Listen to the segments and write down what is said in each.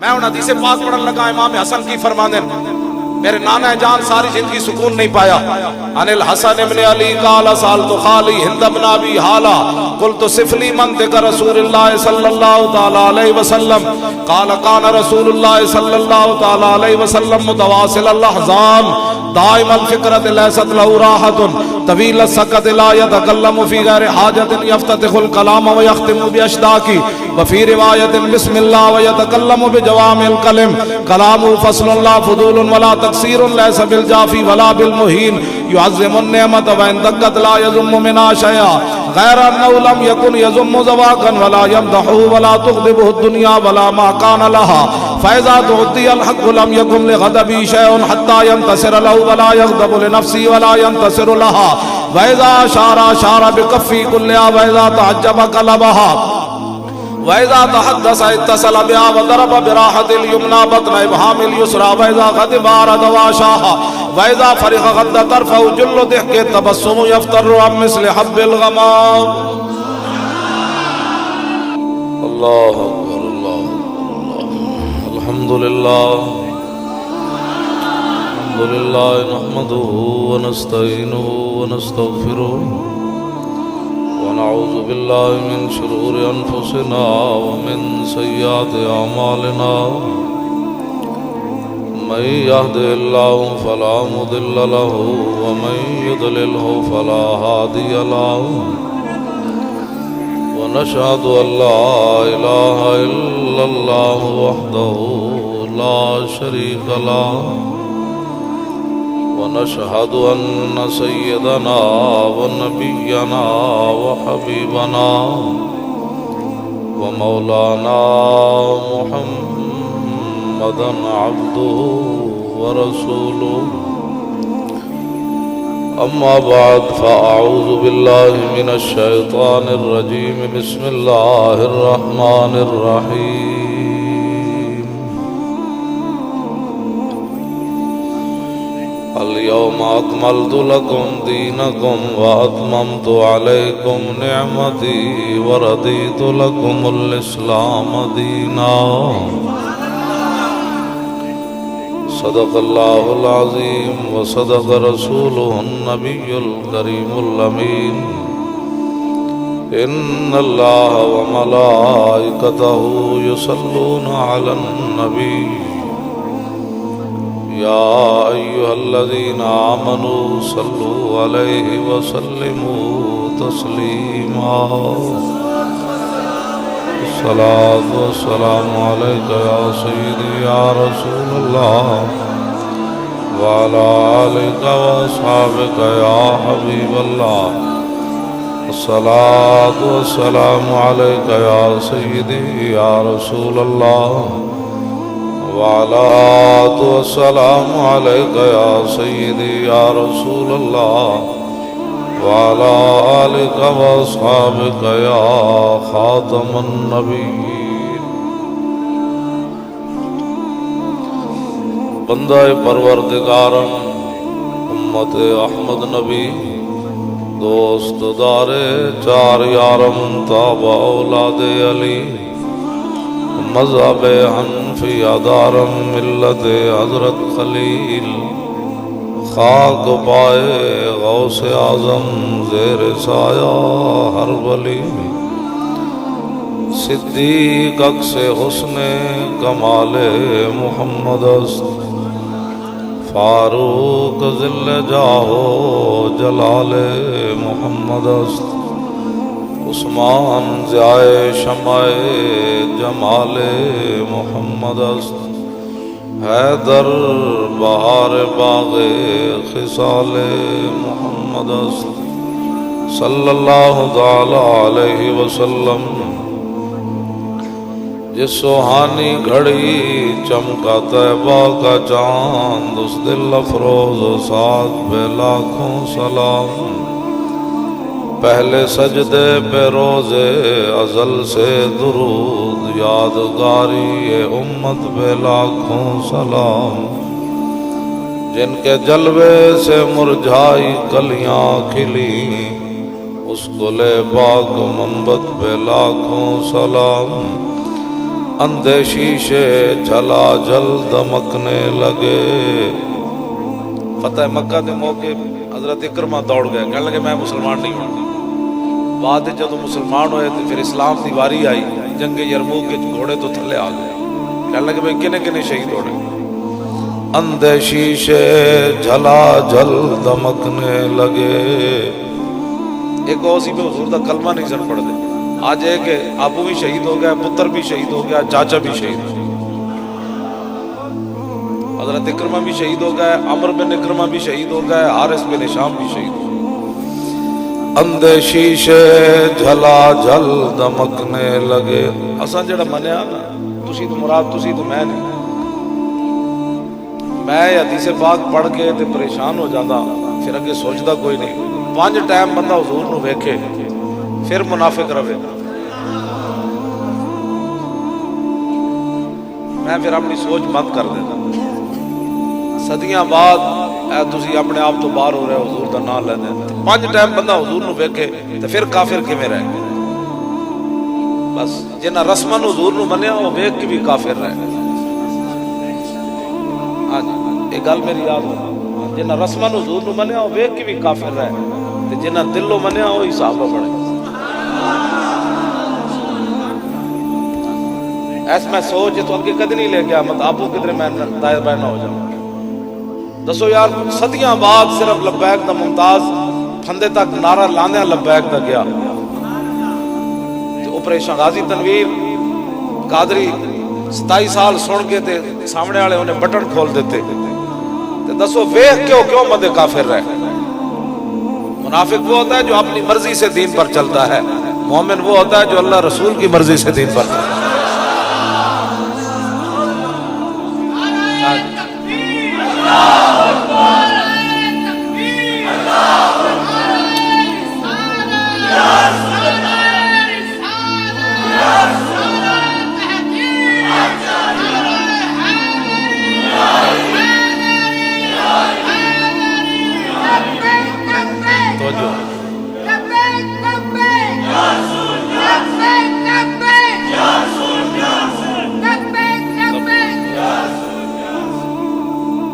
میں ان حدیث پاک پڑھن لگا امام حسن کی فرماندن میرے نانا جان ساری زندگی سکون نہیں پایا. عن الحسن ابن علی قال سألت خالی ہند بن ابی حالہ قلت صف لی منطق رسول اللہ صلی اللہ تعالی علیہ وسلم قال كان رسول اللہ صلی اللہ تعالی علیہ وسلم متواصل الاحزان دائم الفکرۃ لیست له راحة طویل السکت لا يتکلم فی غیر حاجت یفتتح الکلام ویختم باشداق وفی روایت بسم اللہ ویتکلم بجوامع الکلم کلام فصل لا فضول ولا تقصیر لیس بالجافی ولا بالمہین يعظم النعمت وان دقت لا يذم منها شيئا غیر انه لم يكن يذم زواقا ولا يمدحه ولا تغضبه الدنيا ولا ما كان لها فاذا تعطي الحق لم يكن لغضبه شيء حتى ينتصر له ولا يغضب لنفسه ولا ينتصر لها واذا اشار بكفه كلها واذا تعجب قلبها وَإِذَا تَحَدَّثَ اتصل بها وضرب براحة اليمنى بطن إبهام اليسرى وإذا غضب أراد واشاها وإذا فرغ غض طرفه جل ضحك التبسم يفتر عن مثل حب الغمام. اللہ اکبر اللہ الحمد للہ نحمده ونستعینه ونستغفره ونعوذ باللہ من شرور انفسنا ومن سیئات اعمالنا من يهد الله فلا مضل له ومن يضلله فلا هادي له ونشهد ان لا اله الا الله وحده لا شريك له ونشهد أن سيدنا ونبينا وحبيبنا ومولانا محمدا عبده ورسوله أما بعد فأعوذ بالله من الشيطان الرجيم بسم الله الرحمن الرحيم. اليوم أكملت لكم دينكم وأتممت عليكم نعمتي ورضيت لكم الإسلام دينا. صدق الله العظيم وصدق رسوله النبي الكريم الأمين. إن الله وملائكته يصلون على النبي يا أيها الذين آمنوا صلوا عليه وسلموا تسليما. الصلاة والسلام عليك يا سيدي يا رسول الله وعلى آلك وأصحابك يا حبيب الله. الصلاة والسلام عليك يا سيدي يا رسول الله وعلى آلك والسلام عليك يا سيدي يا رسول الله وعلى آلك وأصحابك يا خاتم النبيين. بندہ پروردگارم امت احمد نبی دوست دار چار یارم تابع اولاد علی مذہب حنفی دارم ملت حضرت خلیل خاک پائے غوث اعظم زیر سایہ ہر ولی صدیق عکس حسن کمال محمد است فاروق ذل جاہو جلال محمد است عثمان ضیائے شمع جمال محمد است حیدر بہار باغ خصال محمد است صلی اللہ تعالی علیہ وسلم. جس سوہانی گھڑی چمکا طیبہ کا چاند اس دل افروز ساتھ بے لاکھوں سلام. پہلے سجدے پہ روز ازل سے درود یادگاری امت پہ لاکھوں سلام. جن کے جلوے سے مرجھائی کلیاں کھلی اس گلے پاک منبت پہ لاکھوں سلام. اندھے شیشے جھلا جل دمکنے لگے. فتح مکہ کے موقع حضرت اکرمہ دوڑ گئے, کہنے لگے میں مسلمان نہیں ہوں. بعد جب مسلمان ہوئے تو پھر اسلام کی واری آئی, جنگ یرموک کے گھوڑے تو تھلے آ گئے. کہنے لگے بھائی کنے کنے شہید ہو رہے. اندھے شیشے جھلا جل دمکنے لگے. ایک اوسی پہ حضور دا کلمہ نہیں سن پڑھ دے. آج ہے کہ ابو بھی شہید ہو گیا, پتر بھی شہید ہو گیا, چاچا بھی شہید ہو گیا. حضرت اکرمہ بھی شہید ہو گئے, عمر بن اکرمہ بھی شہید ہو گئے, حارث بن ہشام بھی شہید ہو گئے. اندھے شیشے جھلا جل دمکنے لگے. اساں جڑا منیا نا تسی تو مراد تسی تو میں نہیں. میں حدیث پاک پڑھ کے تے پریشان ہو جاتا, پھر اگے سوچدا کوئی نہیں. 5 ٹائم بندہ حضور نو ویکھے پھر منافق رہے. میں پھر اپنی سوچ بند کر دیتا. صدیاں بعد اے تسی اپنے آپ تو باہر ہو رہے حضور دا نام لے دیں. 5 ٹائم بندہ حضور نو ویکھے تے پھر کافر کیویں رہے گا؟ بس جنہ رسماً حضور نو منیا وہ ویکھ کے بھی کافر رہے. ہاں جی یہ گل میری یاد ہو. جنہ رسماً حضور نو منیا وہ ویکھ کے بھی کافر رہے, تے جنہ دلوں منیا وہی صحابہ بنے. ایس میں سوچ تو اگے کدی نہیں لے گیا مت آپ کدھر میں دائر بائر نہ ہو جاؤں. دسو یار صدیاں بعد صرف لبیک دا ممتاز پھندے تک نعرہ لاندیا لبیک دا گیا. آپریشن غازی تنویر قادری 27 سال سن کے تے سامنے والے انہیں بٹن کھول دیتے. تے دسو ویکھ کیوں مدے کافر رہے. منافق وہ ہوتا ہے جو اپنی مرضی سے دین پر چلتا ہے, مومن وہ ہوتا ہے جو اللہ رسول کی مرضی سے دین پر چلتا ہے.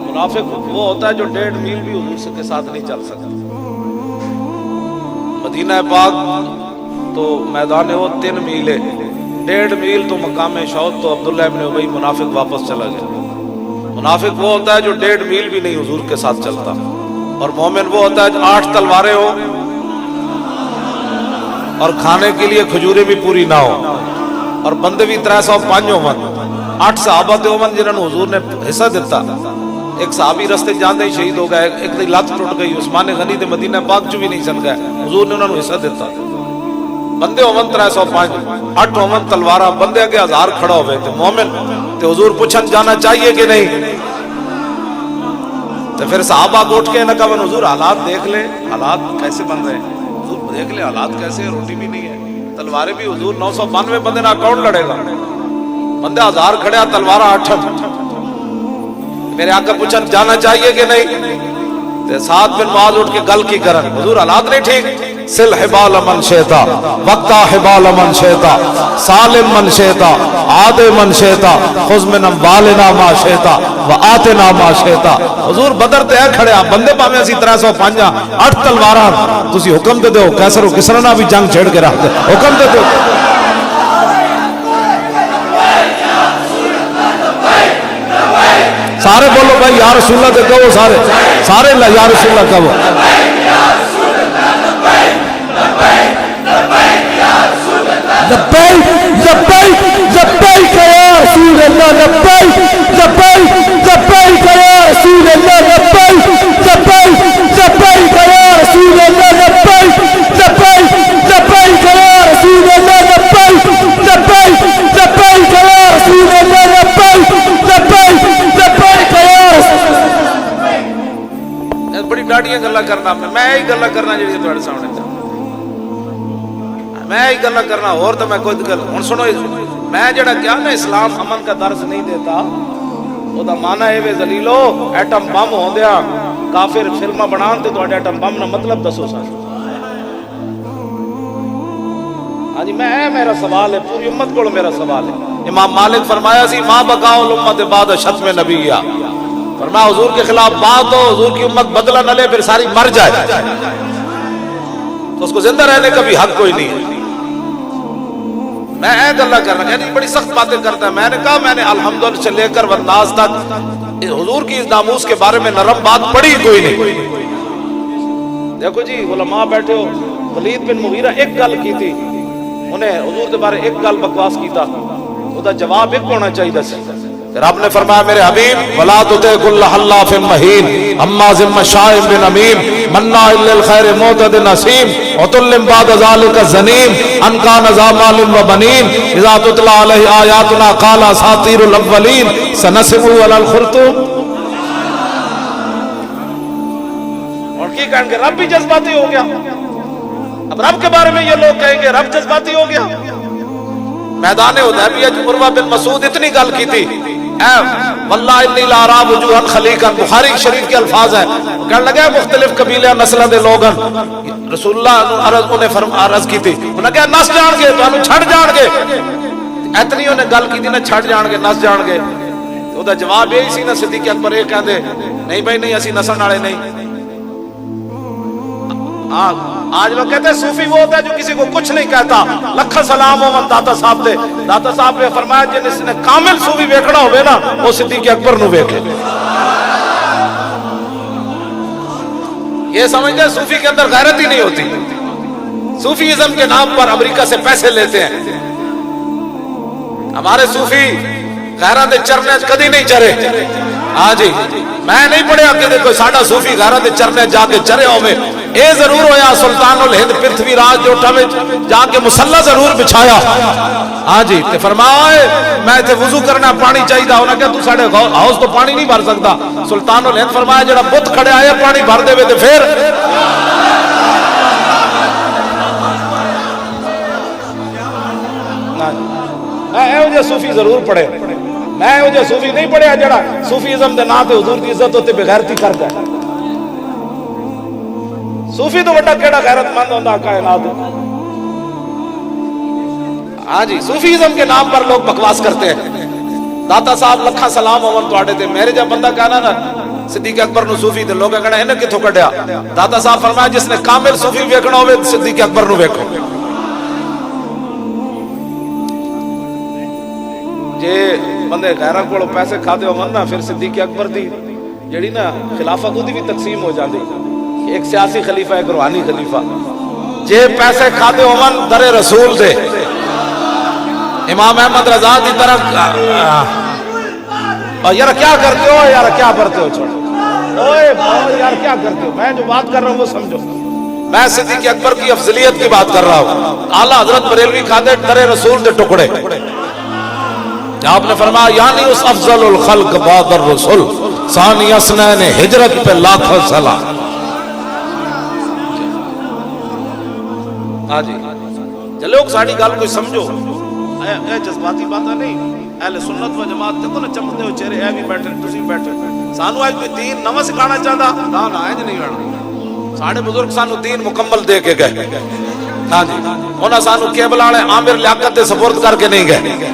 منافق وہ ہوتا ہے جو 1.5 میل بھی حضور کے ساتھ نہیں چل سکتا. مدینہ پاک تو میدان وہ 3 میل ہے, 1.5 میل تو مقام شہود تو عبداللہ ابن ابی منافق واپس چلا گیا. منافق وہ ہوتا ہے جو 1.5 میل بھی نہیں حضور کے ساتھ چلتا. اور مومن وہ ہوتا ہے جو 8 تلواریں ہو اور کھانے کے لیے کھجوریں بھی پوری نہ ہو اور بندے بھی 305 ہو. 8 صحابہ تے ہون جنہاں نوں حضور نے حصہ دیتا. ایک صحابی رستے جاندے ہی شہید ہو گئے, ایک دی لت ٹوٹ گئی, عثمان غنی تے مدینہ پاک چ بھی نہیں سن گئے, حضور نے انہاں نوں حصہ دیتا. بندے ہون 305, 8 ہون تلواراں, بندے اگے 1000 کھڑا ہوئے تے مومن تے حضور پوچھن جانا چاہیے کہ نہیں. تے پھر صحابہ اٹھ کے نہ کہا حضور حالات دیکھ لے, حالات کیسے بن رہے ہیں, حضور دیکھ لے حالات کیسے ہیں, روٹی بھی نہیں ہے, تلواریں بھی حضور 992 بندے نہ کون لڑے گا, بندے 1000 کھڑے, تلواراں 8. میرے آقا پوچھن جانا چاہیے کہ نہیں, تے سعد بن معاذ اٹھ کے گل کی کرن, حضور حالات نہیں ٹھیک, سل حبال من شیتا وقتا حبال من شیتا سالم من شیتا عاد من شیتا خذ من اموالنا ما شیتا وآتنا ما شیتا. حضور بدر تے کھڑے آپ بندے پاویں اسی 305 8 تلواراں, تسی حکم دے دیو کیسر و کسرا نہ بھی جنگ چھیڑ کے رکھ دے, حکم دے دیو. سارے بولو بھائی یا رسول اللہ دے کہو, سارے یا رسول اللہ کہو. لبیک لبیک لبیک یا رسول اللہ, لبیک لبیک لبیک یا رسول اللہ, لبیک لبیک لبیک یا رسول اللہ, لبیک لبیک لبیک یا رسول اللہ, لبیک لبیک لبیک یا رسول اللہ, لبیک لبیک لبیک یا رسول اللہ. بڑی ڈاڑیاں گلاں کرنا, میں ہی گلاں کرنا جڑی تواڈے سامنے میں ہی گلا کرنا, اور تو میں کوئی گل ہن سنو. میں جڑا کیا نا اسلام امن کا درس نہیں دیتا, وہ دا معنی ہے وے ذلیلو ایٹم بم ہوندیا کافر فلماں بنان تے تواڈے ایٹم بم دا مطلب دسو سا. ہاں جی, میں میرا سوال ہے, پوری امت کو میرا سوال ہے, امام مالک فرمایا سی ما بقاء الامت بعد شتم نبیہ، فرمایا حضور کے خلاف بات ہو، حضور کی امت بدلہ نہ لے، پھر ساری مر جائے تو اس کو زندہ رہنے کا بھی حق کوئی نہیں ہے۔ میں عید اللہ کر رہا ہوں، یعنی بڑی سخت باتیں کرتا ہے۔ میں نے کہا میں نے الحمدللہ سے لے کر والناس تک حضور کی اس ناموس کے بارے میں نرم بات پڑھی کوئی نہیں۔ دیکھو جی علماء بیٹھے ہو، ولید بن مغیرہ ایک گل کی تھی، انہیں حضور کے بارے ایک گل بکواس کی تھا، وہ جواب ایک ہونا چاہیے سی۔ پھر آپ نے فرمایا میرے حبیب ولا تطع كل حلاف مہین حماز مشاء بنمیم مناع للخیر معتد نسیم عتل بعد ذلك زنیم ان كان ذا مال وبنین اذا تتلى عليه آیاتنا قال اساطیر الاولین سنسمه على الخرطوم۔ اور کی کہیں گے رب بھی جذباتی ہو گیا، اب رب کے بارے میں یہ لوگ کہیں گے رب جذباتی ہو گیا۔ میدان حدیبیہ عروہ بن مسعود اتنی گل کی تھی، اے واللہ انی لا ارى وجوها خلیقا، بخاری شریف کے الفاظ ہیں، کہنے لگے مختلف قبیلے نسلوں دے لوگن رسول اللہ نے عرض کی تھی، انہوں نے کہا نس جان گے تو چھڑ جان گے، اتنی انہیں گل کی تھی نا چھڑ جان گے نس جان گے، تو دا جواب یہی سی نا صدیق اکبر یہ کہندے نہیں بھائی نہیں اسی نسن والے نہیں۔ آج لوگ کہتے ہیں صوفی وہ ہوتا ہے جو کسی کو کچھ نہیں کہتا، لکھا سلام ہو من داتا صاحب دے، داتا صاحب نے فرمایا جس نے کامل صوفی ویکھنا ہوئے نا وہ صدیق اکبر نو ویکھے۔ یہ سمجھتے ہیں صوفی کے اندر غیرت ہی نہیں ہوتی، صوفیزم کے نام پر امریکہ سے پیسے لیتے ہیں۔ ہمارے صوفی غیرت چرنے کدی نہیں چرے، ہاں جی میں نہیں پڑھیا کہ دیکھو ساڈا صوفی غیرت چرنے جا کے چرے ہوئے، اے ضرور ہویا سلطان الہند پرتھوی راج جوٹا میں جا کے مسلح ضرور بچھایا، ہاں جی تے فرمایا میں تے وضو کرنا پانی چاہیے دا، انہاں کہا تو ساڑے ہاؤس تو پانی نہیں بھر سکتا، سلطان الہند فرمایا جڑا بت کھڑے آئے پانی بھر دے تے پھر میں اے وجہ صوفی ضرور پڑھے، میں وجہ صوفی نہیں پڑھیا جڑا صوفیزم دے نا تے حضور دی عزت ہوتے بغیرتی کردا ہے۔ صوفی تو بڑا کیڑا غیرت مند ہوندا کائنات۔ ہاں جی صوفیزم کے نام پر لوگ بکواس کرتے ہیں۔ داتا صاحب لکھا سلام ہون تواڈے تے، میرے جب بندہ کہنا نا صدیق اکبر نو صوفی تے لوگ کہنا انہیں کتھوں کڈیا، داتا صاحب فرمایا جس نے کامل صوفی ویکھنا ہوے صدیق اکبر نو ویکھو۔ جے بندے غیراں کولوں پیسے کھادے ہون نا پھر صدیق اکبر دی جڑی نا خلافت دی بھی تقسیم ہو جاندی، ایک سیاسی خلیفہ ایک روحانی خلیفہ۔ جے پیسے کھادے ہون در رسول دے امام احمد رضا دی طرف یار کیا کرتے ہو یار کیا کرتے ہو چھوڑو اوئے یار کیا کرتے ہو، میں جو بات کر رہا ہوں وہ سمجھو، میں صدیق اکبر کی افضلیت کی بات کر رہا ہوں۔ اعلیٰ حضرت بریلوی کھادے در رسول دے ٹکڑے، آپ نے فرمایا یعنی اس افضل الخلق بعد الرسول ثانی اسنین ہجرت پہ لاکھوں سلام۔ ہاں جی چلو ساڑی گل کوئی سمجھو، اے جذباتی باتاں نہیں، اہل سنت و جماعت دیکھو نا چمکتے ہو چہرے، اے بھی بیٹھے تسی بیٹھے، سانو آج کوئی دین نواں سکھانا چاہتا نا نا اج نہیں کرنا، ساڑے بزرگ سانو دین مکمل دے کے گئے، ہاں جی انہاں سانو کیبل والے عامر لیاقت تے سپرد کر کے نہیں گئے،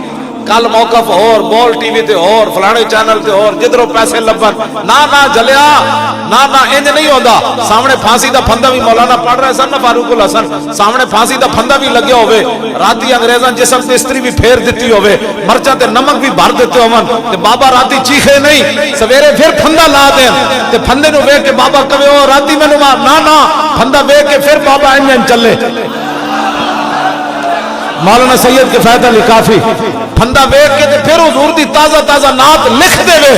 کل موقف اور بول ٹی وی تے اور فلانے چینل تے اور جدھروں پیسے لبن نہ جلیا نہ انج نہیں ہوندا، سامنے پھانسی دا پھندا بھی مولانا پڑھ رہے سن نا فاروق الحسن، سامنے پھانسی دا پھندا بھی لگیا ہوئے، راتی انگریزاں جسم تے استری بھی پھیر دیتی ہوئے، مرچاں تے نمک بھی بھر دیتے ہوون تے بابا راتی چیخے نہیں، سویرے پھر پھندا لا دین تے پھندے نو ویکھ کے بابا کہے او راتی مینوں مار، نہ پھندا ویکھ کے پھر بابا انج چلے۔ مولانا سید کفایت علی کافی پھندا ویکھ کے تے پھر حضور دی تازہ تازہ نعت لکھ دے وے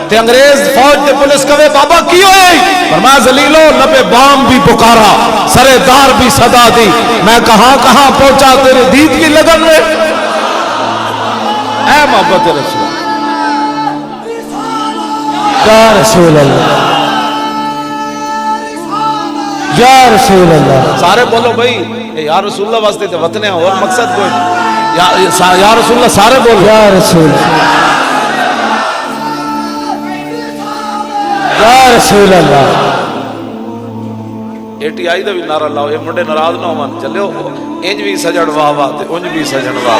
تے انگریز فوج تے پولیس کہے بابا کی ہوئے، فرمایا ذلیلو لبے بام بھی پکارا سرے دار بھی صدا دی، میں کہاں کہاں پہنچا تیرے دید کی لگن میں۔ اے محبت رسول یا رسول اللہ یا رسول اللہ، سارے بولو بھائی یا رسول اللہ واسطے تے وطن ہے اور مقصد کوئی، یا رسول اللہ سارے بولو یا رسول یا رسول اللہ ATI ਦਾ ਵੀ ਨਾਰਾ ਲਾਓ, ਇਹ ਮੁੰਡੇ ਨਾਰਾਜ਼ ਨਾ ਹੋਵਣ, ਚੱਲਿਓ ਇੰਜ ਵੀ ਸਜਣ ਵਾਹ ਵਾਹ ਤੇ ਉਂਝ ਵੀ ਸਜਣ ਵਾਹ।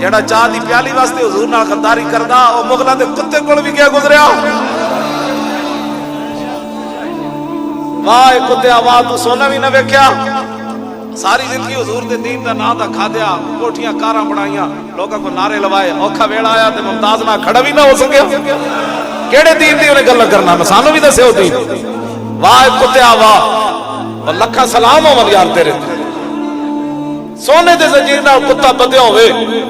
جیڑا چاہ دی پیالی واسطے حضور نال غداری کردا او مغلاں دے کتے کول بھی کیا گزریا. واہ کتے واہ تو سونا بھی نہ ویکھیا. ساری زندگی حضور دے دین دا نام دا کھا دیا, کوٹھیاں کاراں بنائیاں, لوگاں کو نعرے لوائے, اوکھا ویڑا آیا تے ممتاز نہ کھڑا بھی نہ ہو سکیا. کیڑے دین دی انہیں گل کرنا, میں سانو بھی دسے ہو دین. واہ کتے واہ, اور لکھاں سلام ہو یار تیرے سونے دے زنجیر نال کتا بدیا ہوئے,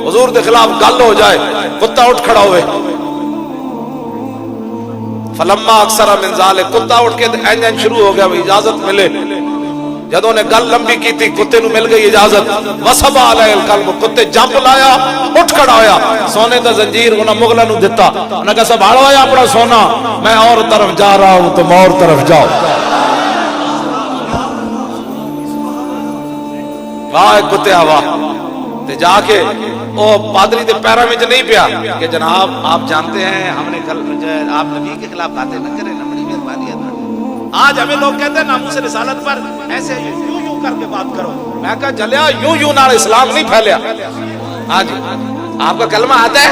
حضور دے خلاف گل ہو جائے, کتا اٹھ کھڑا ہوئے. فلما اکثر من ذالک, کتا اٹھ کے این شروع ہو گیا, اجازت ملے. جدوں نے گل لمبی کی تھی کتے نو مل گئی اجازت. وصب علیہ القلب, کتے جمپ لایا, اٹھ کھڑا ہویا. سونے دا زنجیر انہاں مغلاں نو دتا, انہاں کہا سنبھالو اپنا سونا, میں اور طرف جا رہا ہوں تم اور طرف جاؤ. واہ کتے واہ. تے جا کے او پادری دے پیراں وچ نہیں پیا کہ جناب آپ جانتے ہیں ہم نے کل آپ نبی کے خلاف باتیں نہ کریں, بڑی مہربانی ہے. آج ہمیں لوگ کہتے ہیں ناموس رسالت پر ایسے یوں کر کے بات کرو. میں کہا جلیا یوں نال اسلام نہیں پھیلیا. آج آپ کا کلمہ آتا ہے,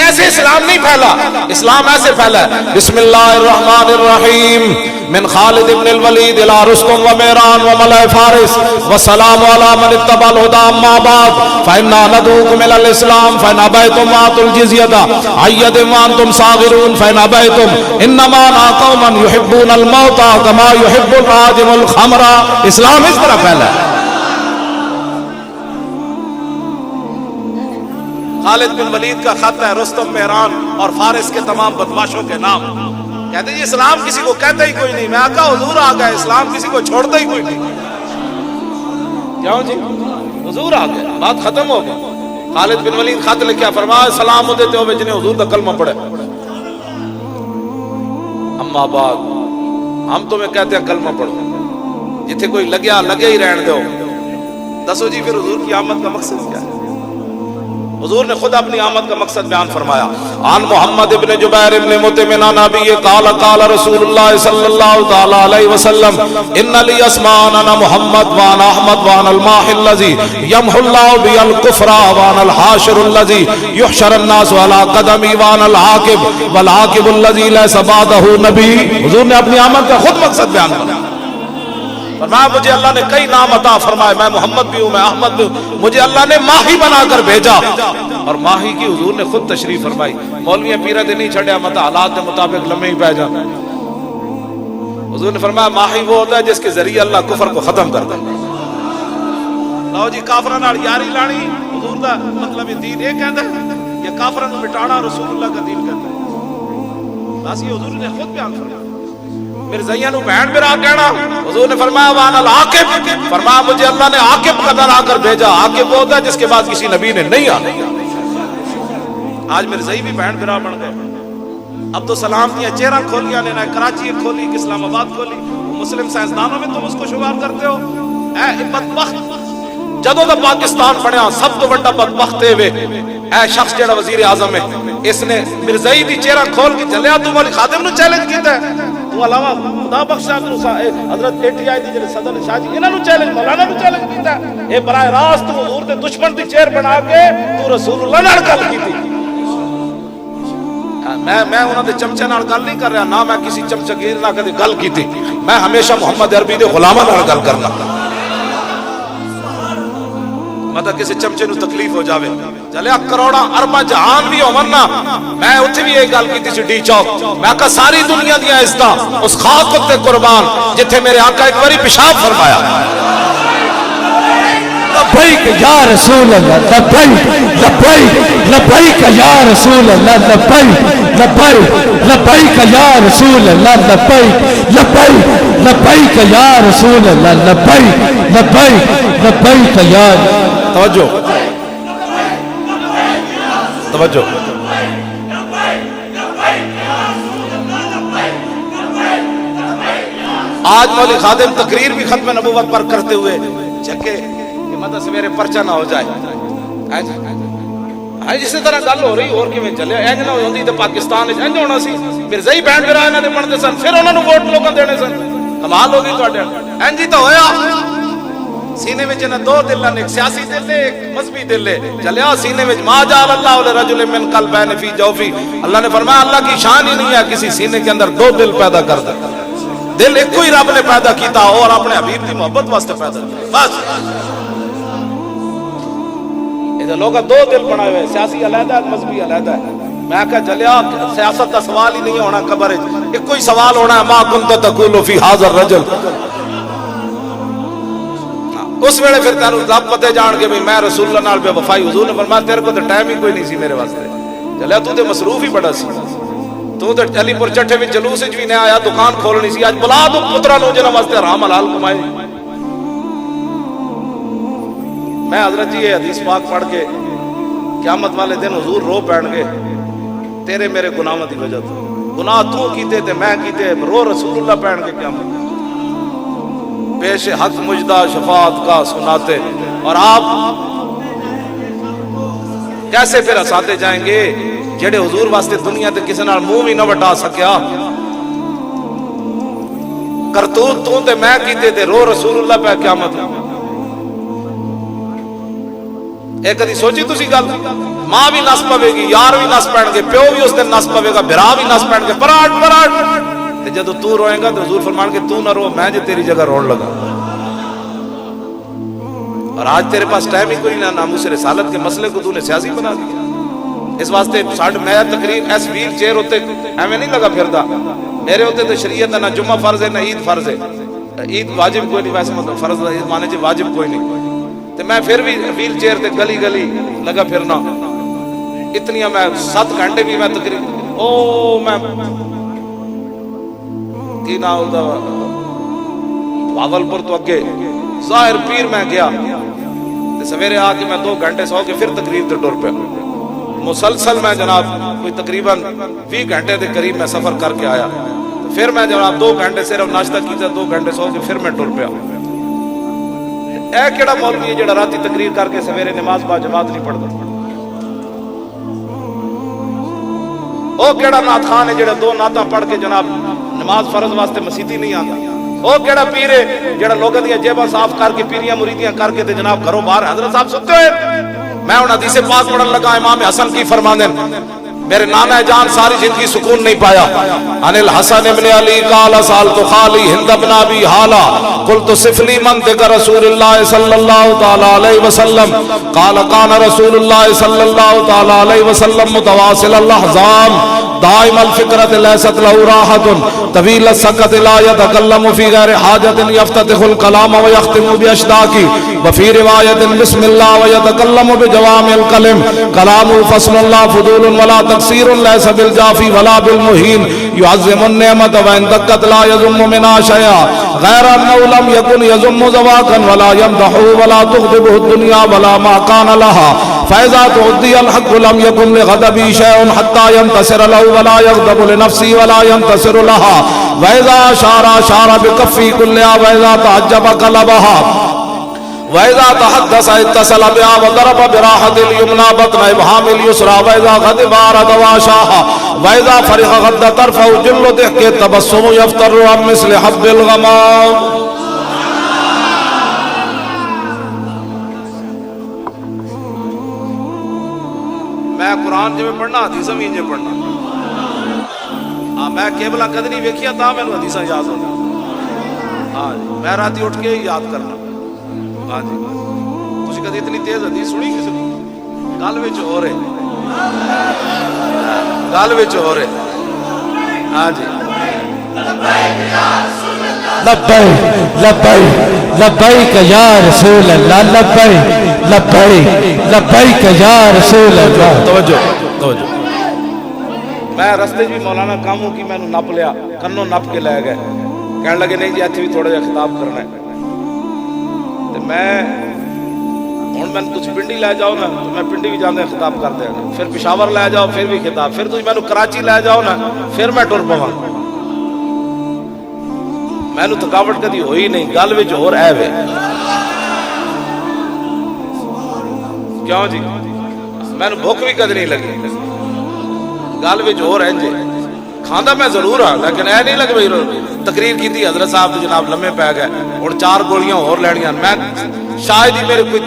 ایسے اسلام نہیں پھیلا. اسلام ایسے پھیلا ہے, بسم اللہ الرحمن الرحیم, من خالد ابن الولید الى رستم و میران و ملئ فارس والسلام علی من اتبع الهدى اما بعد فإنا ندعوكم الى الاسلام فإن ابيتم واتوا الجزية عيد وانتم صاغرون فإن ابيتم انما نا قوما يحبون الموت كما يحب الراجم الخمر. اسلام اس طرح پھیلا ہے. خالد بن ولید کا خط ہے, رستم میران اور فارس کے تمام بدماشوں کے نام. کہتے ہیں اسلام کسی کو کہتا ہی کوئی نہیں. میں کہا حضور آ گئے, اسلام کسی کو چھوڑتا ہی کوئی نہیں. کیوں جی, حضور آ گئے, بات ختم ہو گئی. خالد بن ولید خط لکھا, فرمایا سلام دیتے ہوئے جنہیں حضور کا کلمہ پڑھے. اما بعد, ہم تمہیں کہتے ہیں کلمہ پڑھو, جتھے کوئی لگیا لگے ہی رہن دو. دسو جی پھر حضور کی آمد کا مقصد کیا ہے؟ حضور نے خود اپنی آمد کا مقصد بیان فرمایا. عن محمد ابن جبیر ابن مطعم عن ابی قال قال رسول اللہ صلی اللہ تعالی علیہ وسلم ان لی اسماء انا محمد وانا احمد وانا الماح الذی یمحو اللہ بی الکفر وانا الحاشر الذی یحشر الناس علی قدمی وانا العاقب والعاقب الذی لیس بعدہ نبی. حضور نے اپنی آمد کا خود مقصد بیان فرمایا. فرمایا مجھے اللہ نے کئی نام عطا فرمائے, میں محمد بھی ہوں, میں احمد بھی ہوں, مجھے اللہ نے ماہی بنا کر بھیجا. اور ماہی کی حضور نے خود تشریف فرمائی. مولویاں پیرہ دے نہیں چھڑیا, مت حالات کے مطابق لمحے ہی پہ جانا. حضور نے فرمایا ماہی وہ ہوتا ہے جس کے ذریعے اللہ کفر کو ختم کرتا ہے. لو جی کافراں نال یاری لانی, حضور دا مطلب یہ دین یہ کہندا ہے, یہ کافراں کو مٹانا رسول اللہ کا دین کہتا ہے. بس یہ حضور نے خود بیان فرمایا. مرزائیاں نو بہن برا کہنا, حضور نے فرمایا وانا العاقب, فرمایا مجھے اللہ نے عاقب قدر آ کر بھیجا. عاقب وہ ہوتا ہے جس کے بعد کسی نبی نے نہیں آنا. آج مرزائی بھی بہن برا بن گئے. اب تو سلام دیا چہرہ کھولیا نے, نہ کراچی کھولی, اسلام آباد کھولی. مسلم سائنسدانوں میں تم اس کو شمار کرتے ہو. اے بدبخت, جدوں دا پاکستان بنیا سب تو بڑا بدبخت ہے اے شخص جڑا وزیر اعظم ہے, اس نے مرزائی دی چہرہ کھول کے چلیا تو مولی خادم نو چیلنج کیتا ہے. تو علاوہ خدا بخش حضرت اے ٹی آئی دی جڑے صدر شاہ جی انہاں نو چیلنج, مولانا نو چیلنج کیتا ہے. اے براہ راست تو حضور دے دشمن دی چہر بنا کے تو رسول اللہ نال گل کیتی. میں انہاں دے چمچے نال گل نہیں کر رہا, نہ میں کسی چمچگیر نال کدی گل کیتی. میں ہمیشہ محمد عربی دے غلاماں نال گل کرنا. مطلب کسی چمچے نو تکلیف ہو جاوے, چلے کروڑا ارباں جہان بھی ہون نا. میں اتھے بھی یہ گل کیتی سی ڈی چوک, میں کہا ساری دنیا دیا عزتاں اس خاک تے قربان جتھے میرے آقا ایک باری پیشاب فرمایا. لبیک یا رسول اللہ, لبیک لبیک لبیک یا رسول اللہ, لبیک لبیک لبیک یا رسول اللہ, لبیک لبیک لبیک یا رسول اللہ, لبیک لبیک لبیک یا. توجہ توجہ, آج مولی خادم تقریر بھی ختم نبوت پر کرتے ہوئے چکے کہ مطلب سویرے پرچہ نہ ہو جائے. جس طرح گل ہو رہی اور کیویں چلے, اینج نہ ہوندی تے پاکستان وچ انج ہونا سی. مرزائی بہن برا انہاں دے بنتے سن, پھر انہاں نوں ووٹ لوکاں دینے سن. کمال ہو گئی تہاڈے, انج ہی تو ہویا. سینے میں نہ دو دل ہیں، ایک سیاسی دل ہے ایک مذہبی دل ہے. چلیا سینے میں ما جعل اللہ لرجل من قلبین فی جوفی، اللہ نے فرمایا اللہ کی شان ہی نہیں ہے کسی سینے کے اندر دو دل پیدا کر دے. دل ایک ہی رب نے پیدا کیتا اور اپنے حبیب کی محبت واسطے پیدا کیا. بس یہ لوگ دو دل بنا ہوئے، سیاسی علیحدہ ہے مذہبی علیحدہ ہے. میں کہا چلیا سیاست کا سوال ہی نہیں ہونا قبر، ایک کوئی سوال ہونا ہے ما کنت تقول فی ھذا الرجل. اس ویلے پھر تینوں رب پتے جان کے میں رسول اللہ نال بے وفائی. حضور نے فرمایا تیرے کو تو ٹائم ہی کوئی نہیں سی میرے واسطے. چلیا تو تے مصروف ہی بڑا سی، تو تے علی پور چٹھے میں جلوس وچ بھی نہ آیا، دکان کھولنی سی. اج بلا دو پترا نو جنہاں واسطے حرام حلال کمائے. میں حضرت جی یہ حدیث پاک پڑھ کے قیامت والے دن حضور رو پین گے تیرے میرے گناہوں دی وجہ تو. گناہ تو کیتے تے میں کیتے، رو رسول اللہ پین گے قیامت. پیش حق مجدہ شفاعت کا سناتے، اور آپ کیسے پھر ہساتے جائیں گے جڑے حضور واسطے دنیا تے کسی نال منہ بھی نہ وٹا سکیا. کرتوت تو تے میں کیتے تے رو رسول اللہ پہ قیامت. ایک کدی سوچی تسی گل؟ ماں بھی نس پوے گی، یار بھی نس پین گے، پیو بھی اس دن نس پوے گا، بھرا بھی نس پین گے، پراٹ پراٹ. جدو تو روئے گا تو حضور فرمان کے تو نہ رو، میں جو تیری جگہ رون لگا. اور آج تیرے پاس ٹائم ہی کوئی نہ، ناموس رسالت کے مسئلے کو تو نے سیاسی بنا دیا. اس واسطے میں تقریر ایس ویل چیئر ہوتے ایویں نہیں لگا پھردا. میرے ہوتے تو شریعت نہ جمعہ فرض ہے نہ عید فرض ہے. عید واجب کوئی نہیں، ویسے مطلب فرض عید مانے چ واجب کوئی نہیں. تو میں پھر بھی ویل چیئر تے گلی گلی لگا پھرنا. اتنی میں 7 گھنٹے بھی میں تقریر او میں کی نہ ہوتا بھاگلپور تو اگے ظاہر پیر میں گیا سویرے آ کے میں 2 گھنٹے سو کے پھر تقریب تے ٹر پیا. مسلسل میں جناب کوئی تقریباً 20 گھنٹے کے قریب میں سفر کر کے آیا. پھر میں جناب 2 گھنٹے صرف ناشتہ کیتا، 2 گھنٹے سو کے پھر میں ٹر پیا. اے کیڑا مولوی ہے جڑا راتی تقریر کر کے سویرے نماز با جماعت نہیں پڑھتا؟ او کیڑا نعت خان ہے جڑا 2 نعتاں پڑھ کے جناب نماز فرض واسطے مسیتی نہیں آتا؟ او کیڑا پیر ہے جڑا لوگوں دی جیباں صاف کر کے پیریاں مریدیاں کر کے تے جناب گھروں باہر حضرت صاحب ستے ہوئے. میں ان حدیث پاک پڑھن لگا امام حسن کی فرماندے میرے نانا جان ساری زندگی سکون نہیں پایا. عن الحسن ابن علی قال سالت خالی ہند بن ابی حالہ قلت صف لی منطق رسول اللہ صلی اللہ تعالی علیہ وسلم قال كان رسول اللہ صلی اللہ تعالی علیہ وسلم متواصل الاحزان دائم الفکرت لیست له راحة طویل السکت لا يتکلم فی غیر حاجت یفتتح الکلام ویختم باشداق وفی روایت بسم اللہ ویتکلم بجوامع الکلم کلام فصل اللہ فضول ولا تقصیر لیس بالجافی ولا بالمہین يعظم النعمت وان دقت لا يذم منها شيئا غیر انه لم يكن يذم ذواقا ولا يمدح ولا تغضبه الدنيا ولا ما كان لها فإذا تعدي الحق لم يكن لغضبه شيء حتى ينتصر له ولا يغضب لنفسه ولا ينتصر لها وإذا أشار بكفه كلها وإذا تعجب قلبها وإذا تحدث اتصل بها وضرب براحة اليمنى بطن إبهام اليسرى وإذا غضب أراد واشاها وإذا فرغ غض طرفه جل ضحك التبسم يفتر عن مثل حب الغمام. میں قرآن جی میں پڑھنا حدیثاں بھی انجے پڑھنا. میں کیبلا قدری ویکھیا تا میں حدیثاں یاد ہونا. ہاں جی میں راتی اٹھ کے یاد کرنا. ہاں جی تسی کدی اتنی تیز حدیث سنی کسی نے؟ گل وچ ہو رہے گل وچ ہو رہے. ہاں جی لبیک لبیک لبیک یا رسول اللہ لبیک لبیک لبیک یا رسول اللہ. توجہ توجہ. میں رستے بھی مولانا کاموں کی میں نپ لیا کنوں نپ کے لے گئے. کہنے لگے نہیں جی ایتھے بھی تھوڑا جہا خطاب کرنا ہے. تو میں ہوں میں تھی پنڈی لے جاؤ نا تو میں پنڈی بھی جانے خطاب کر دیا. پھر پشاور لے جاؤ پھر بھی خطاب. پھر تھی میں کراچی لے جاؤ نا پھر میں ٹر پوا. میں تھکاوٹ کدی ہوئی نہیں. گل وچ ہور ہے وے کیوں جی میں بھوک بھی کدی نہیں لگی. گل وچ ہور ہے جی. کھانا میں ضرور ہاں لیکن اے نہیں لگے تقریر کی تھی حضرت صاحب جناب لمے پی گئے اور 4 گولیاں اور لینیاں میں شاید ہی میرے کوئی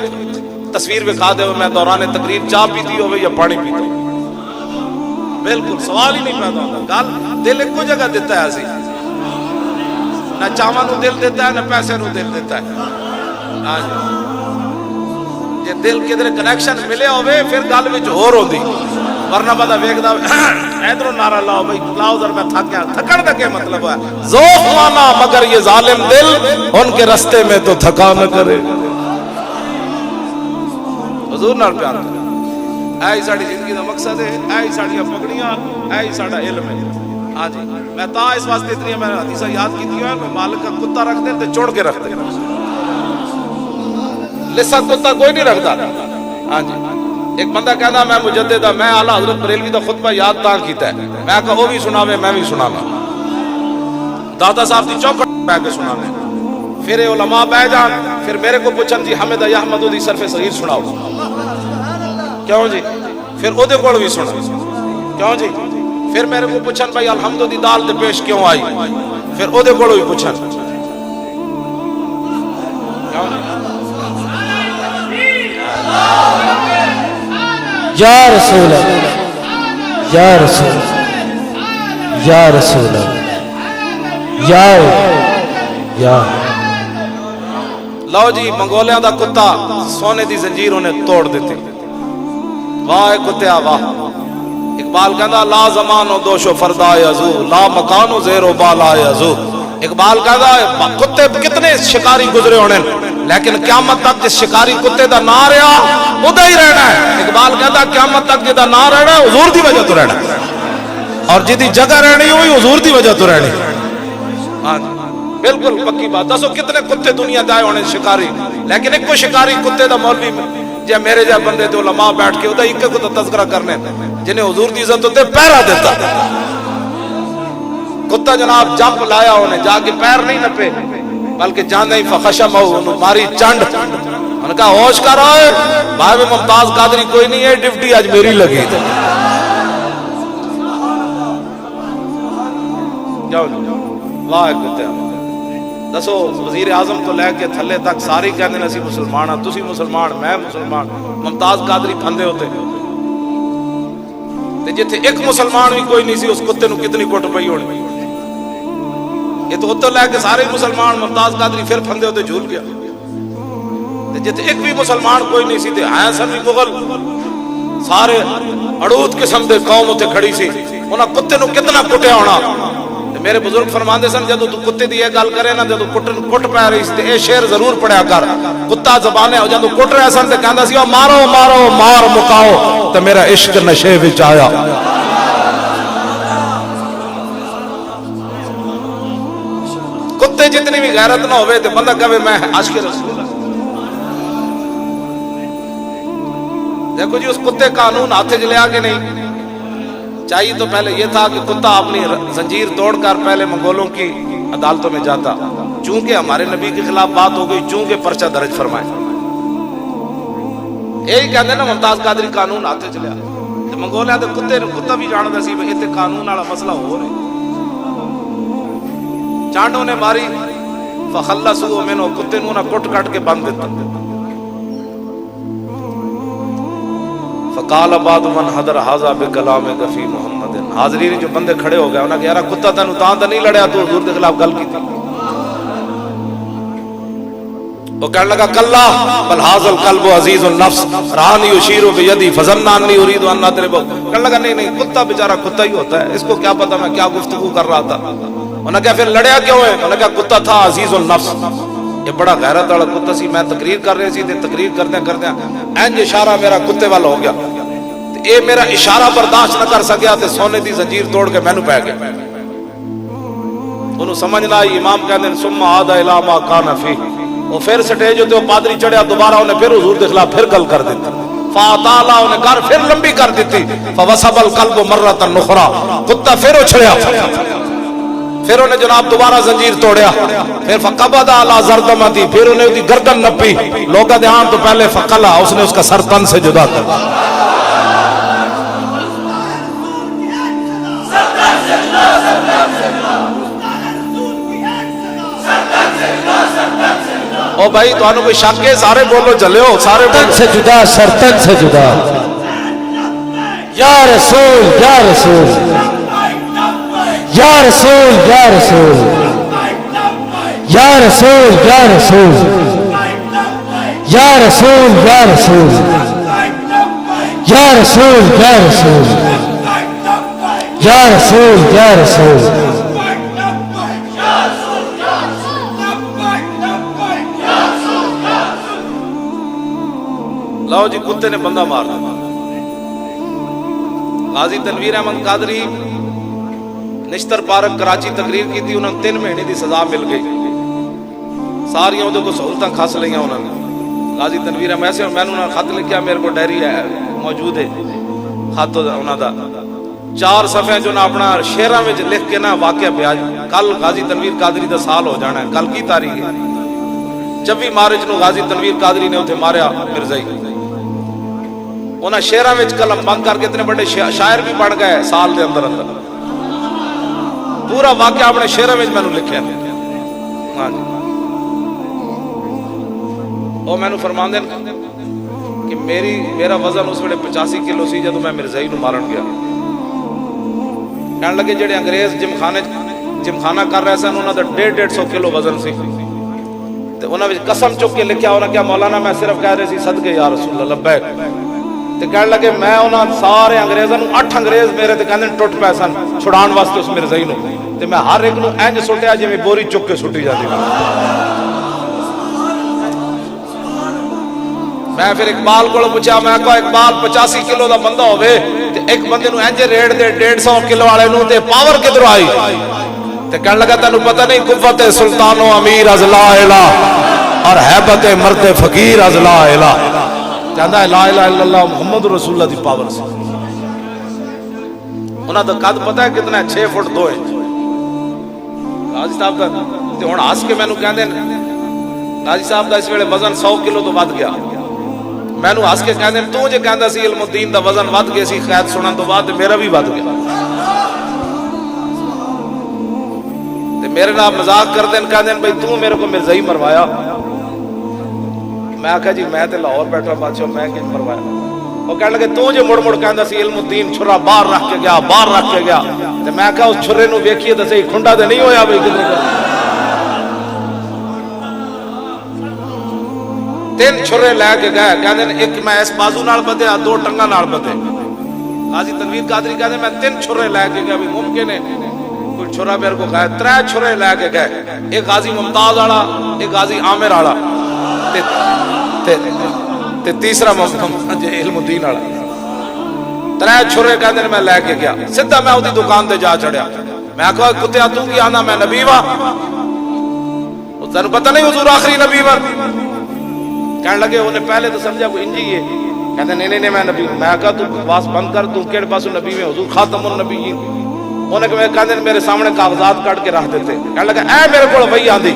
تصویر دکھا دے میں دوران تقریر چاہ پیتی ہوئے یا پانی پیتا ہوں بالکل سوال ہی نہیں پیدا ہوتا گل دل ایک جگہ دیتا ہے اسی نہ چاواں نو دل دیتا ہے نہ پیسے نو دل دیتا ہے ہاں جی جے دل کدھر کنیکشن ملے ہوئے پھر گل وچ ہور ہوندی ورنہ پتہ ویکھدا ادھروں نعرہ لاؤ بھائی لاؤ ذرا میں تھک گیا تھکن دا کیا مطلب ہے ذوق مانا مگر یہ ظالم دل ان کے راستے میں تو تھکا نہ کرے حضور نال پیار کرے اے ساڈی زندگی دا مقصد ہے اے ساڈیاں پگڑیاں اے ساڈا علم ہے ہاں جی میں تا اس واسطے اتنی میں حدیثاں یاد کیتی ہیں میں مالک کا کتا رکھ دے تے چوڑ کے رکھ دے لسا کتا کوئی نہیں رکھتا ہاں جی ایک بندہ کہنا میں مجدد میں اعلی حضرت بریلوی دا خطبہ یاد تاں کیتا ہے میں کہا وہ بھی سناوے میں بھی سناواں دادا صاحب دی چوکھٹ پہ کے سناوے پھر علماء بہ جان پھر میرے کو پوچھن جی حمد احمد دی صرف صغیر سناؤ کیوں جی پھر او دے کول بھی سنا کیوں جی پھر میرے کو پوچھن بھائی الحمد دی دال تے پیش کیوں آئی پھر او دے کول بھی پوچھن کیوں جی یا رسول اللہ یا رسول یا رسول اللہ یا لو جی منگولیاں دا کتا سونے دی زنجیر انہیں توڑ دیتی واہ کتیا واہ اقبال کہندا لا زمان و دوش و فردا یزو لا مکان و زیر و بالا یزو اقبال کہندا کتے کتنے شکاری گزرے ہونے لیکن قیامت تک جس شکاری کتے دا نہ رہا ادا ہی رہنا ہے اقبال کہندا قیامت تک جدا نہ رہنا ہے حضور دی وجہ تو رہنا اور جدی جگہ رہنی ہوئی حضور دی وجہ تو رہنی ہاں بالکل پکی بات دسو کتنے کتے دنیا دائے ہونے شکاری لیکن ایک کو شکاری کتے دا مولوی جے میرے جا بندے تے علماء بیٹھ کے ادا ایک کو تذکرہ کرنے جنہیں حضور دی عزت ہوتے پہرا دیتا کتا جناب جمپ لایا ہونے جا کے پیر نہیں نپے بلکہ جاندہ ہی فخشم ہو انہوں ماری چانڈ انہوں کہا ہوش کر آئے بھائی میں ممتاز قادری کوئی نہیں ہے ڈیوٹی آج میری لگی تھی کیوں واہ کتے دسو وزیر اعظم تو لے کے تھلے تک ساری کہنے نسی مسلمان ہیں تسی مسلمان میں مسلمان ممتاز قادری پھندے ہوتے جتھے ایک مسلمان بھی کوئی نہیں سی اس کتے نو کتنی کوٹ پئی ہونی یہ تو اتر لے کے سارے مسلمان ممتاز قادری پھر پھندے ہوتے جھول گیا جتھے ایک بھی مسلمان کوئی نہیں سی تے ہیں سن بھی مغل سارے اڑوت قسم دے قوم ہوتے کھڑی سی انہاں کتے نو کتنا کٹیا ہونا میرے بزرگ فرماندے سن جدو تو کتے دی یہ گل کرے نا جدو کٹ پہ رہی سی اے شعر ضرور پڑھیا کر کتا زبانے ہو جدو کٹ رہے سن تے کہندا سی مارو مارو مار مکاؤ تے میرا عشق نشے وچ آیا کتے جتنی بھی غیرت نہ ہوئے تے بندہ کہے میں عاشق رسول دیکھو جی اس کتے قانون ہاتھ چ لیا کہ نہیں چاہیے تو پہلے یہ تھا کہ کتا اپنی زنجیر توڑ کر پہلے منگولوں کی عدالتوں میں جاتا چونکہ ہمارے نبی کے خلاف بات ہو گئی چونکہ پرچہ درج فرمائے یہی کہتے ہیں نا ممتاز قادری قانون ہاتھ چ لیا منگولیاں دے کتا بھی جاندا سی بھئی ایتھے قانون والا مسئلہ ہو رہا چانڈوں نے ماری فخلصوا منه کتے نو نہ کٹ کٹ کے بند دیتا فقال بعد من حضر هذا بكلام فی محمد حاضرین جو بندے کھڑے ہو گئے انہاں کہ یار کتا تینوں تاں تے نہیں لڑیا تو حضور دے خلاف گل کی وہ کہنے لگا کلا بل هذا القلب عزیز النفس رانی یشیر بیدی فظننی اريد ان اضربه کہنے لگا نہیں کتا بیچارہ کتا ہی ہوتا ہے اس کو کیا پتہ میں کیا گفتگو کر رہا تھا انہوں نے کہا پھر لڑیا کیوں ہے انہوں نے کہا کتا تھا عزیز النفس یہ بڑا غیرت والا کتا سی میں تقریر کر رہے سی تقریر کردے اینج اشارہ میرا کتے والا ہو گیا اے میرا اشارہ برداشت نہ کر سکیا تے سونے دی زنجیر توڑ کے مینوں پے گیا انہوں سمجھ نہ آئی امام کہندے ثم عاد الى ما كان فيه وہ پھر سٹیج تے پادری چڑھیا دوبارہ انہیں پھر حضور کے خلاف پھر گل کر دیتی فاطالا انہیں گھر پھر لمبی کر دیتی فوسب القلب مرۃ اخرى کتا پھر اچھڑیا پھر انہیں جناب دوبارہ زنجیر توڑیا پھر فقبض علی زردمتی پھر انہیں دی گردن نپی لوگا دھیان تو پہلے فقلا اس نے اس کا سر تن سے جدا کر او بھائی تو کوئی شک ہے؟ سارے بولو چلے ہو سارے تن سے جدا سرتن سے جدا یا رسول یا رسول یا رسول یا رسول یا رسول یا رسول یا رسول یا رسول یا رسول یا رسول یا رسول یا رسول لاؤ جی کتے نے بندہ مار دیا غازی تنویر احمد قادری نشتر پارک کراچی تقریر کی تھی، انہوں نے 3 مہینے دی سزا مل گئی، ساری وہ کو سہولتاں کھس لئیاں انہوں نے۔ غازی تنویر احمد ایسے میں نے خط لکھیا، میرے کو ڈائری ہے موجود ہے خط انہوں دا 4 صفحے جو نا اپنا شعراں وچ لکھ کے نا واقعہ بیان۔ کل غازی تنویر قادری دا سال ہو جانا ہے، کل کی تاریخ ہے؟ 26 مارچ نو غازی تنویر قادری نے اتنے ماریا مرزائی، انہاں شعراں وچ قلم بند کر کے اتنے بڑے شاعر بھی بن گئے سال دے اندر اندر، پورا واقعہ اپنے شعراں وچ میں نے لکھیا۔ ہاں جی او میں نے فرماندے کہ میرا وزن اس ویلے 85 کلو سی جدوں میں مرزائی نو مارن گیا۔ کہنے لگے جڑے انگریز جمخانہ کر رہے سن انہاں دا 150 کلو وزن سی، تے انہاں وچ قسم چک کے لکھیا انہاں کیا مولانا میں صرف کہہ رہے سی صدقے یا رسول اللہ لبیک، تے کہنے لگے میں انہاں سارے انگریزاں نو 8 انگریز میرے تے کہندے ٹوٹ پے سن چھڑان واسطے اس مرزائی نو، تے میں ہر ایک نو انج سٹیا جویں بوری چک کے سٹی جاتی۔ میں پھر اقبال کو پوچھا، میں کہا اقبال 85 کلو دا بندہ ہوئے تے ایک بندے نو انج ریڑ دے 150 کلو والے نو تے پاور کدھروں آئی؟ تے کہنے لگا تینوں پتہ نہیں قوت سلطان و امیر از لا الہ اور ہیبت مرد فقیر از لا الہ، کہندا ہے لا الہ الا اللہ محمد رسول اللہ دی پاور سے۔ انہاں دا قد پتہ ہے کتنا ہے؟ 6 فٹ 2 انچ۔ غازی صاحب دا تے ہن ہس کے مینوں کہندے غازی صاحب دا اس ویلے وزن 100 کلو تو ود گیا، میں نو ہس کے کہندے تو جے کہندا سی علم الدین دا وزن ود گیا سی قید سنن تو بعد میرا بھی ود گیا، تے میرے نال مذاق کردے کہندے بھائی تو میرے کو مرزائی مروایا۔ میں کہا جی میں تے لاہور بیٹھا بادشاہ میں کہ مروایا؟ وہ کہنے لگے تو جے مڑ مڑ کہندا سی علم الدین چھرا باہر رکھ کے گیا باہر رکھ کے گیا، تے میں کہا اس چھرے نو ویکھیے تے صحیح کھنڈا تے نہیں ہویا بھائی کدھر 3 چھرے لے کے گئے، کہندے ایک میں اس بازو نال بدھیا 2 ٹنگاں نال بدھے۔ غازی تنویر قادری کہندے میں 3 چھرے لے کے گیا، بھی ممکن ہے کوئی چھرا میرے کو گئے 3 چھرے لے کے گئے، ایک غازی ممتاز والا ایک غازی عامر والا تے تیسرا علم الدین والا، 3 چھرے کہندے میں لے کے گیا، سیدھا میں اودی دکان تے جا چڑھیا۔ میں کہا کتیا تو کی آنا؟ میں نبی وا، تینوں پتہ نہیں حضور آخری نبی وا؟ کہنے لگے انہیں پہلے تو سمجھا کوئی انجی ہے، کہتے نہیں میں نبی ہوں۔ میں کہا تو بکواس بند کر، تو کیڑے پاسوں نبی میں؟ حضور خاتم النبیین۔ انہیں کہتے میرے سامنے کاغذات کاٹ کے رکھ دیتے، کہنے لگا اے میرے کو وہی آندی۔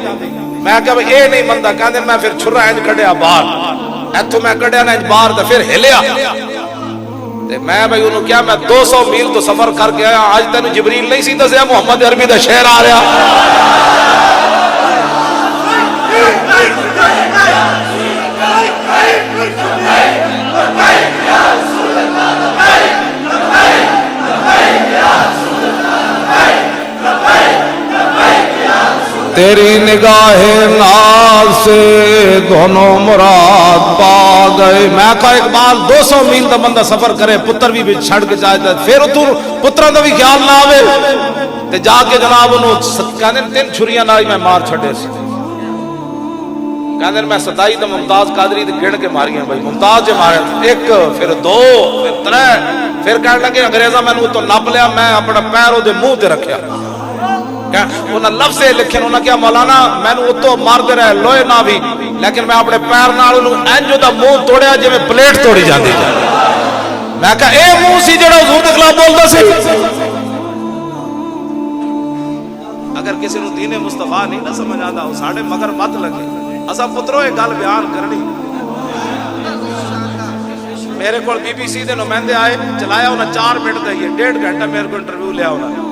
میں کہا اے نہیں منتا، کہتے میں پھر چھرا انج کڈیا باہر، ایتھوں میں کڈیا نہ انج باہر تے پھر ہلیا تے میں بھائی انہوں کیا میں 200 میل تو سفر کر کے آیا، آج تینوں جبریل نہیں سی دسیا محمد عربی دا شہر آ رہا؟ تیری نگاہ ناز سے دونوں مراد پا گئے۔ میں کہا اقبال 200 میل دا بندہ سفر کرے، پتر بھی چھڑ کے چاہتا ہے، پھر تو پتروں دا بھی خیال نہ آوے تے جا کے جناب انہوں کہنے 3 چھریاں نال میں مار چھڑے سی۔ کہنے میں 27 دا ممتاز قادری دے گن کے ماریاں بھائی، ممتاز جے مارے 1 پھر 2 پھر 3، پھر کہنے لگے انگریزاں میں تو نپ لیا، میں اپنا پیر او دے منہ تے رکھیا۔ انہاں لفظ لکھے انہاں کیا مولانا میں نے اتو مار دے رہے لوہے نہ بھی، لیکن میں اپنے پیر نال انہوں انجو دا منہ توڑیا جی میں پلیٹ توڑی جاندی جا۔ میں کہا اے منہ سی جڑا حضور دے خلاف بولدا سی۔ اگر کسی نو دین مصطفیٰ نہیں نہ سمجھ آتا وہ ساڑھے مگر مت لگے، اسا پترو ایک گل بیان کرنی۔ میرے کو بی بی سی دے نمائندے آئے، چلایا انہاں 4 منٹ دا، یہ 1.5 گھنٹہ میرے کو انٹرویو لیا انہاں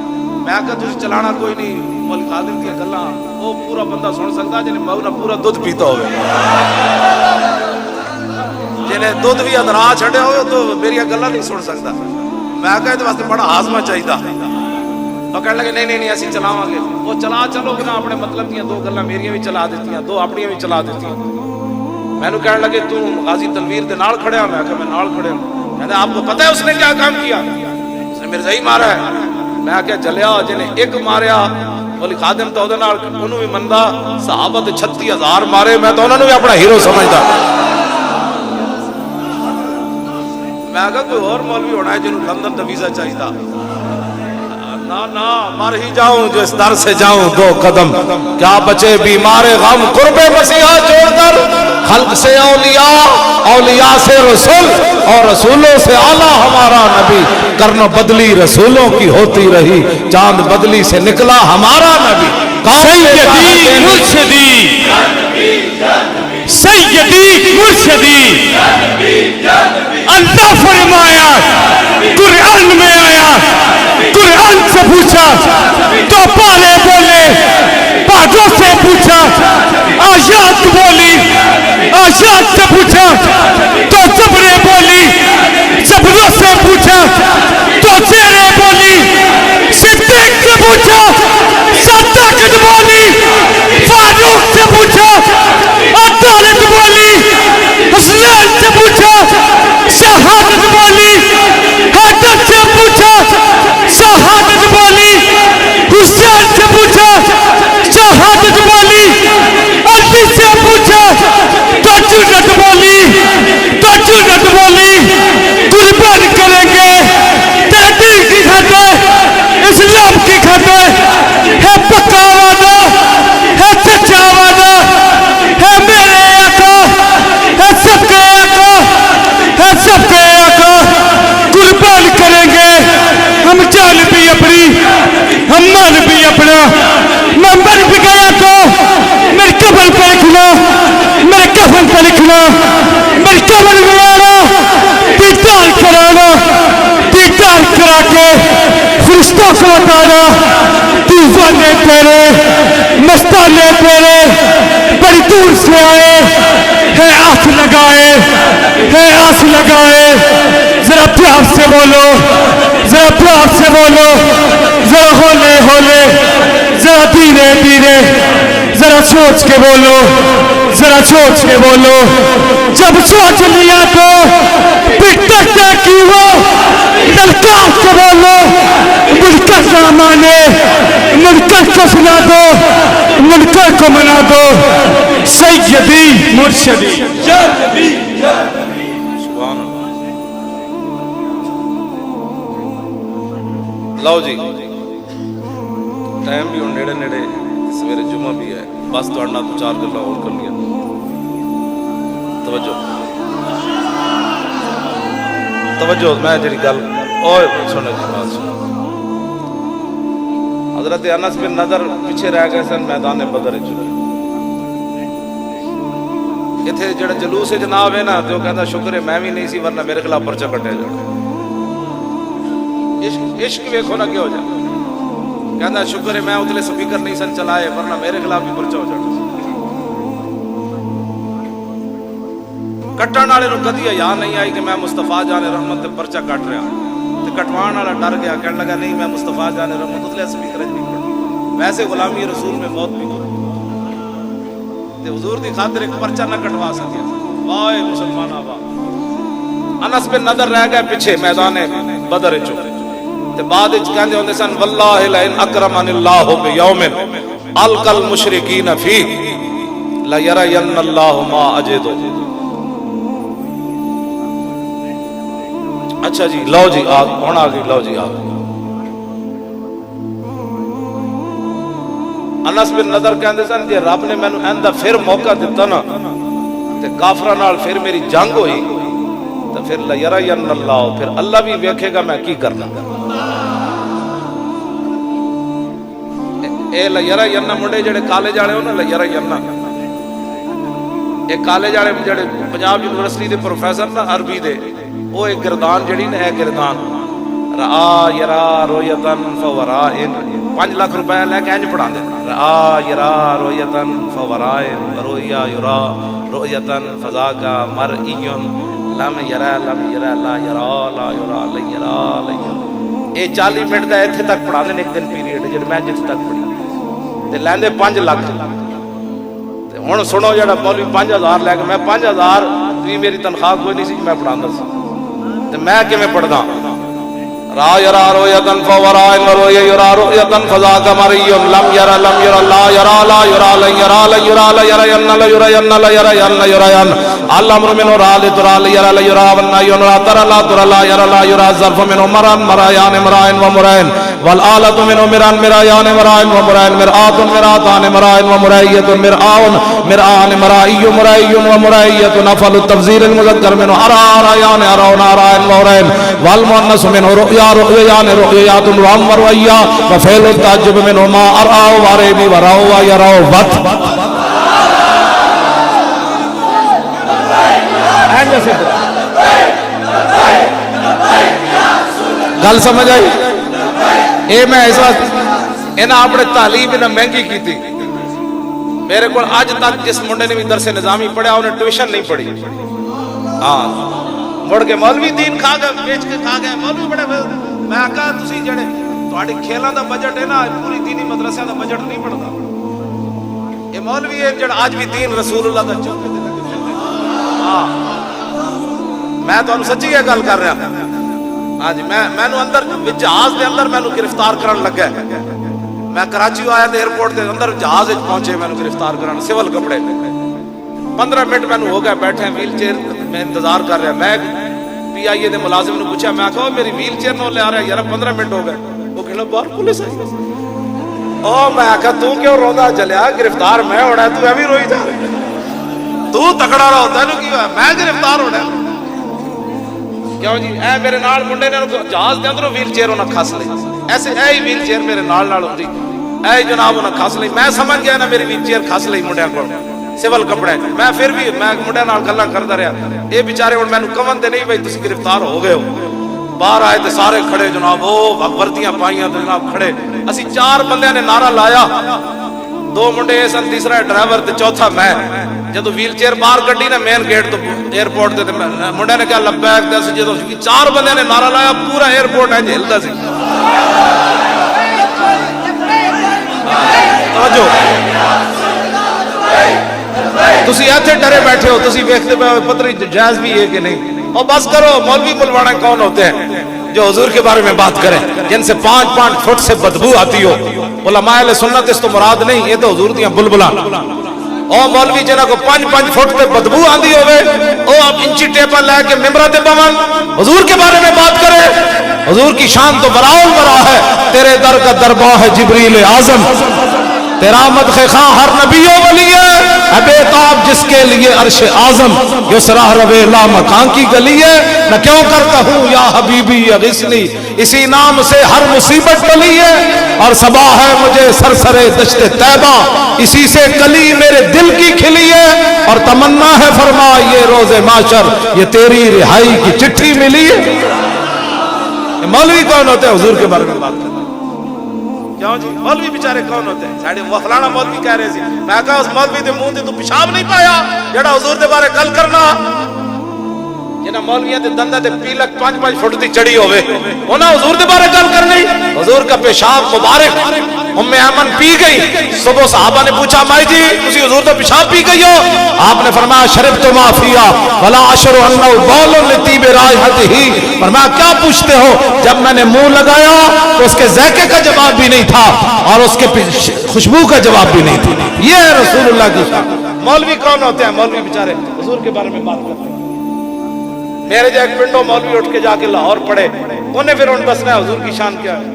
میں کہ تسی چلانا کوئی نہیں مول قادر دی گلاں او پورا بندہ سن سکدا جنے ماں نہ پورا دودھ پیتا ہوے جنے دودھ بھی ادرا چھڑے ہوئے تو میری گلاں نہیں سن سکدا میں کہ اس واسطے بڑا ہاضمہ چاہیدا تو کہنے لگے نہیں نہیں نہیں اسی چلاواں گے وہ چلا چلو بنا اپنے مطلب دیاں دو گلاں میریاں بھی چلا دتیاں دو اپنیاں بھی چلا دتیاں میں نے کہنے لگے تو غازی تنویر دے نال کھڑیا میں کہ میں نال کھڑیا کہتے آپ کو پتہ ہے اس نے کیا کام کیا اس نے مرزا ہی مارا ہے میں کہ چلیا جنہیں ایک ماریا ولی خادم تو دے نال انہوں بھی مندا صحابہ تے 36,000 مارے میں تو انہوں نے بھی اپنا ہیرو سمجھدا میں کہا کوئی اور مولوی ہونا ہے جنہوں لندن دا ویزا چاہیدا نہ مر ہی جاؤں جو اس در سے جاؤں 2 قدم کیا بچے بیمار غم قرب مسیحا چھوڑ کر خلق سے اولیاء اولیاء سے رسول اور رسولوں سے اعلیٰ ہمارا نبی کرن بدلی رسولوں کی ہوتی رہی چاند بدلی سے نکلا ہمارا نبی سیدی مرشدی سیدی مرشدی اللہ فرمایا قرآن میں آیا قرآن سے پوچھا تو پالے بولے باغوں سے پوچھا آیات بولی آیات سے پوچھا تو زبریں بولی زبروں سے پوچھا تو زیریں بولی صدیق سے پوچھا صداقت بولی فاروق سے پوچھا عدالت بولی حسنین سے پوچھا شہادت بولی حیدر سے پوچھا شہادت بولی حسین سے پوچھا شہادت بولی علی سے پوچھا تو جنت بولی تو جنت بولی قربان کریں گے تحریر کی خاطر اسلام کی خاطر ہے پکا وعدہ ہے سچا وعدہ ہے میرے آقا ہے سب کے آقا ہے سب کے آقا قربان کریں گے ہم جان بھی اپنی ہم مان بھی اپنا میں مر بھی گیا تو میرے قبر پہ لکھنا میرے کفن پہ لکھنا میرے قبر بنانا دیدار کرانا دیدار کرا کے فرشتوں کو بتانا دیوانے تیرے مستانے تیرے بڑی دور سے آئے ہے آنکھ لگائے ہے آنکھ لگائے ذرا پیار سے بولو ذرا پیار سے بولو ذرا ہولے ہولے ذرا دھیرے دھیرے ذرا سوچ کے بولو ذرا سوچ کے بولو جب سوچ لیا تو پھر تک کی ہو للکار کے بولو منکر نہ مانے منکر کو سنا دو منکر کو منا دو سیدی مرشدی سبحان اللہ لو جی ٹائم بھی ہوں نیڑے نیڑے سویرے جمعہ بھی ہے بس تو اڑنا تو 4 گلا اور کر لیا توجہ میں جڑی گل اوئے سنو جی بات سنو حضرت انس بن نضر پیچھے رہ گئے سن میدان بدر وچ ایتھے جڑا جلوس جناب ہے نا تو کہندا شکر ہے میں بھی نہیں سی ورنہ میرے خلاف پرچہ کٹیا جانا عشق ویکھو نا کہ ہو جائے کہندا شکر ہے میں اتلے سپیکر نہیں سن چلائے ورنہ میرے خلاف بھی پرچہ ہو جانا کٹن والے نو کدی یا نہیں آئی کہ میں مصطفیٰ جان رحمت تے پرچہ کٹ رہا تے کٹوان والا ڈر گیا کہنے لگا نہیں میں مصطفیٰ جان رحمت اتلے سپیکر نہیں پڑھا ویسے غلامی رسول میں موت بھی کرو تے حضور دی خاطر ایک پرچہ نہ کٹوا سکیا واہ مسلمان آبا انس بن نضر رہ گئے پیچھے میدان بدر وچ تے بعد وچ کہندے ہوندے سن واللہ لئن اکرمن اللہ بیوم القى المشرکین فی لا یرین اللہ ما اجد اچھا جی لو جی ہن آ گئی لو جی آ گئی انس بن نضر کہندے سن جے رب نے مینوں ایندا پھر موقع دتا نا تے کافراں نال پھر میری جنگ ہوئی تے پھر لا یرین اللہ پھر اللہ بھی ویکھے گا میں کی کرنا اے لا یرین منڈے جڑے کالج والے ہو نا لا یرین اے کالج والے جڑے پنجاب یونیورسٹی دے پروفیسر نا عربی دے وہ ایک گردان جڑی نا اے گردان را یرا رویتن فورائن 5 لاکھ روپے لے کے انج پڑھا دے را یرا رویتن فورائن رویا یرا رویتن فذاک مرئی لم یرا لا یرا لا یرا لا یرا لا یرا. یہ 40 منٹ کا اتنے تک پڑھا دیں ایک دن پیریڈ جب میں جتنے تک پڑھی تے لیندے 5 لاکھ. ہوں سنو جا مولوی 5000 لے کے میں 5000 بھی میری تنخواہ کوئی نہیں سی میں پڑھا سا تو میں کیویں پڑھدا را یرا رویتن فورائن رویا یرا رویتن فذاک مرئی لم یرا لا یرا لا یرا لا یرا لا یرا لا یرا لا یرا الامر من را لترا لا یرا لا یرا ون یرا ترى لا ترى لا یرا لا یرا ظرف من مران مرایان مرائن و مرائن والآلۃ من مران مرایان مرائن و مرائن مرآت مراتان مرائن و مرائیت مرآن مرآن مرائی مرائی و مرائیت نفل التفضیل المذکر من ارایان ارون ارائن و مرائن والمؤنث من رؤیا رؤیان رؤیات وام ورؤیا وفعل التعجب منهما ارآ واربی وراء و یراء وت. گل سمجھ آئی؟ اے میں اس وقت انہاں اپنے تعلیم انہاں مہنگی کی تھی. میرے کو آج تک جس منڈے نے بھی درس نظامی پڑھا انہیں ٹیوشن نہیں پڑھی. ہاں مڑ کے مولوی دین کھا گئے بیچ کے کھا گئے مولوی بڑے. میں کہا تسی جڑے تہاڈی کھیلاں دا بجٹ ہے نا پوری دینی مدرسے دا بجٹ نہیں بندا. یہ مولوی ہے جڑا آج بھی دین رسول اللہ دا چوکے تے لگے پھردے. ہاں میں تانوں سچی یہ گل کر رہا. ہاں جی میں نو اندر جہاز دے اندر میں نو گرفتار کرن لگا. میں کراچی آیا تے ایئرپورٹ دے اندر جہاز وچ پہنچے میں نو گرفتار کرن سول کپڑے 15 منٹ میں نو ہو گئے بیٹھے ویل چیئر میں انتظار کر رہا. میں پی آئی اے دے ملازم نے پوچھا میں کہا میری ویل چیئر نو لے آ رہا ہے یار 15 منٹ ہو گئے. وہ کہنا باہر پولیس آئی. او میں کہا تو کیوں روندا چلیا گرفتار میں ہونا ہے تو ایویں روئی جا تو تکڑا رہا ہوتا ہے کی ہوا میں گرفتار ہونا ہے کیوں جی. اے میرے نال منڈے نے جہاز دے اندروں ویل چیئر انہاں کھس لئی ایسے اے ہی ویل چیئر میرے نال ہوندی اے جناب انہاں کھس لئی. میں سمجھ گیا نا میری ویل چیئر کھس لئی منڈیاں کول سول کپڑے. میں پھر بھی میں منڈیاں نال گلاں کردا رہیا. اے بیچارے ہن مینوں کون تے نہیں بھئی تسی گرفتار ہو گئے ہو. باہر آئے تے سارے کھڑے جناب او وردیاں پائیاں تے جناب کھڑے. اسی 4 بندیاں نے نعرہ لایا 2 منڈے سن تیسرا ڈرائیور تے چوتھا میں. جدو ویل چیئر باہر کڈی نا مین گیٹ تو ایئرپورٹ تے منڈے نے کہا لبیک تے جدو 4 بندے نے نعرہ لایا پورا ایئرپورٹ انج ہلدا سی. توجہ تسی ایتھے ڈرے بیٹھے ہو تسی ویکھتے پے پتہ نہیں جائز بھی ہے کہ نہیں. اور بس کرو مولوی بلوانے کون ہوتے ہیں جو حضور کے بارے میں بات کریں جن سے 5-5 فٹ سے بدبو آتی ہو. علماء اہل سنت اس تو مراد نہیں یہ تو حضور دیاں بلبلاں. او مولوی جنہاں کو 5-5 فٹ تے بدبو آندی ہوئے او اب انچی ٹیپا لے کے ممبراں تے بون حضور کے بارے میں بات کرے. حضور کی شان تو براؤ برا ہے. تیرے در کا درباں ہے جبریل اعظم تیرا مدح خاں ہر نبی و ولی ہے. ابے تاب جس کے لیے عرش اعظم یسرا روے لا مکان کی گلی ہے. نہ کیوں کرتا ہوں یا حبیبی اغثنی اسی نام سے ہر مصیبت ٹلی ہے. اور صبا ہے مجھے سرسرے دشت طیبہ اسی سے کلی میرے دل کی کھلی ہے. اور تمنا ہے فرما یہ روز محشر یہ تیری رہائی کی چٹھی ملی ہے. مولوی کون ہوتے ہیں حضور کے بارے میں بات کرتے ہیں کیوں جی. مولوی بیچارے کون ہوتے ہیں ساڈے فلانا مولوی کہہ رہے سی. میں کہا اس مولوی دے منہ تے تو پیشاب نہیں پایا جڑا حضور دے بارے گل کرنا. جنہاں مولویاں دے دنداں تے پیلک 5-5 فٹ دی چڑی ہوے انہاں حضور دے بارے گل کرنی. حضور کا پیشاب مبارک ام ایمن پی گئی. صبح صحابہ نے پوچھا مائی جی تسی حضور تو پیشاب پی گئی ہو. آپ نے فرمایا شربت ما فیھا ولا اشر انه بول لطیب رائحتہ. فرمایا کیا پوچھتے ہو جب میں نے منہ لگایا تو اس کے ذائقے کا جواب بھی نہیں تھا اور اس کے خوشبو کا جواب بھی نہیں تھا. یہ ہے رسول اللہ کی شان. مولوی کون ہوتے ہیں مولوی بیچارے حضور کے بارے میں بات کرتے ہیں. میرے جو ایک پنڈو مولوی اٹھ کے جا کے لاہور پڑھے انہیں پھر ان دسنا ہے حضور کی شان کیا ہے.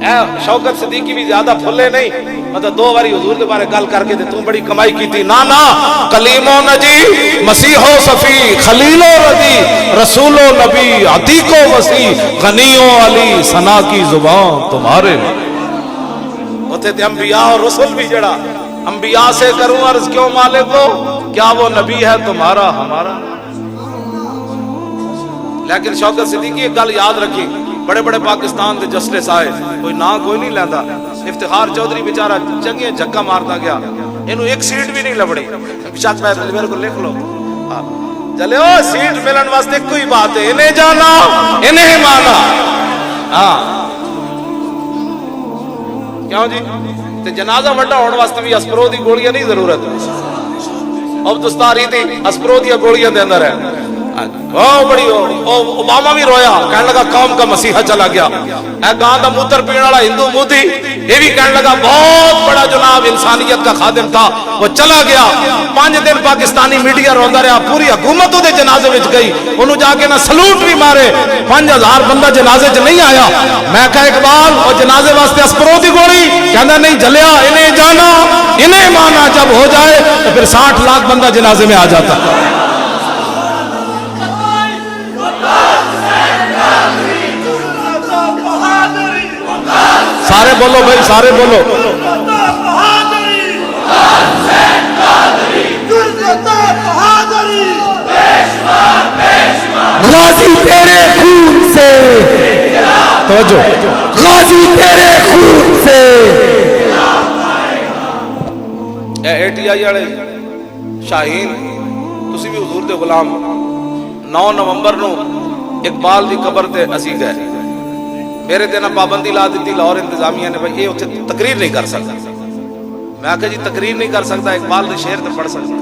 اے شوکت صدیقی بھی زیادہ پھلے نہیں مطلب 2 باری حضور کے بارے گل کر کے تے تو بڑی کمائی کی تھی. نا کلیم و نجی مسیح و صفی خلیل و ردی رسول و نبی عتیق و وسیع غنی و علی ثنا کی زبان تمہارے. ہوتے تھے انبیاء اور رسول بھی جڑا انبیاء سے کروں عرض کیوں مالک کو کیا وہ نبی ہے تمہارا ہمارا. لیکن شوکت صدیقی ایک گل یاد رکھی، بڑے بڑے پاکستان دے جسٹس آئے، کوئی نا کوئی نہیں لیندا، افتخار چودھری بیچارہ چنگیاں جھکا مارتا گیا، اینو ایک سیٹ بھی نہیں لبڑی، شک میرے کو لکھ لو چلے او سیٹ ملن واسطے کوئی بات ہے، انہیں جانا انہیں مانا، ہاں کیوں جی؟ تے جنازہ وڈا ہونے واسطے بھی اسپرو دی گولیاں نہیں ضرورت، اب دستاری تھی اسپرو دی گولیاں دے اندر ہے، بڑی اوباما بھی رویا، کہنے لگا قوم کا مسیحا چلا گیا، اے گاں دا موتر پینے والا ہندو مودی یہ بھی کہنے لگا بہت بڑا جناب انسانیت کا خادم تھا، وہ چلا گیا۔ 5 دن پاکستانی میڈیا روندا رہا، پوری حکومت دے جنازے وچ گئی، انہوں جا کے نہ سلوٹ بھی مارے، 5000 بندہ جنازے چ نہیں آیا۔ میں کہا اقبال وہ جنازے واسطے اسپرو دی گولی، کہنا نہیں جلیا، انہیں جانا انہیں مانا، جب ہو جائے تو پھر 60 لاکھ بندہ جنازے میں آ جاتا۔ سارے بولو بھائی، سارے بولو، غازی تیرے خون سے، توجہ، غازی تیرے خون سے۔ اے اے ٹی آئی والے شاہین تسی بھی حضور دے غلام، 9 نومبر نو اقبال دی قبر تے اسی گئے، میرے تے نہ پابندی لا دیتی لاہور انتظامیہ نے، بھائی یہ اتنے تقریر نہیں کر سکتا۔ میں کہا جی تقریر نہیں کر سکتا، اقبال دے شعر تے پڑھ سکتا۔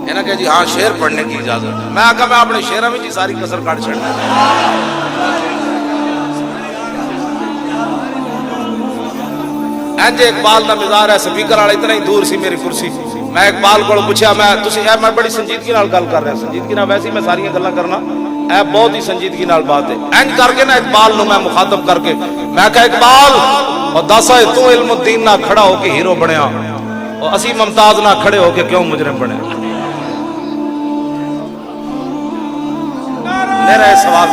انہاں کہا جی ہاں شعر پڑھنے کی اجازت ہے۔ میں کہا میں اپنے شعراں وچ ساری کسر کاٹ چھڑنا۔ انج اقبال دا مزاج ہے، سپیکر والا اتنا ہی دور سی میری کرسی، میں اقبال کو پوچھا، میں بڑی سنجیدگی نال گل کر رہا، سنجیدگی نال ویسے میں ساری گلاں کرنا، اے بہت ہی سنجیدگی نال بات ہے۔ انج کر کے نا اقبال نو میں مخاطب کر کے میں کہا اقبال اور دس ہے تو علم الدین نہ کھڑا ہو کے ہیرو بنیا اور اسی ممتاز نہ کھڑے ہو کے کیوں مجرم بنے؟ میرا سوال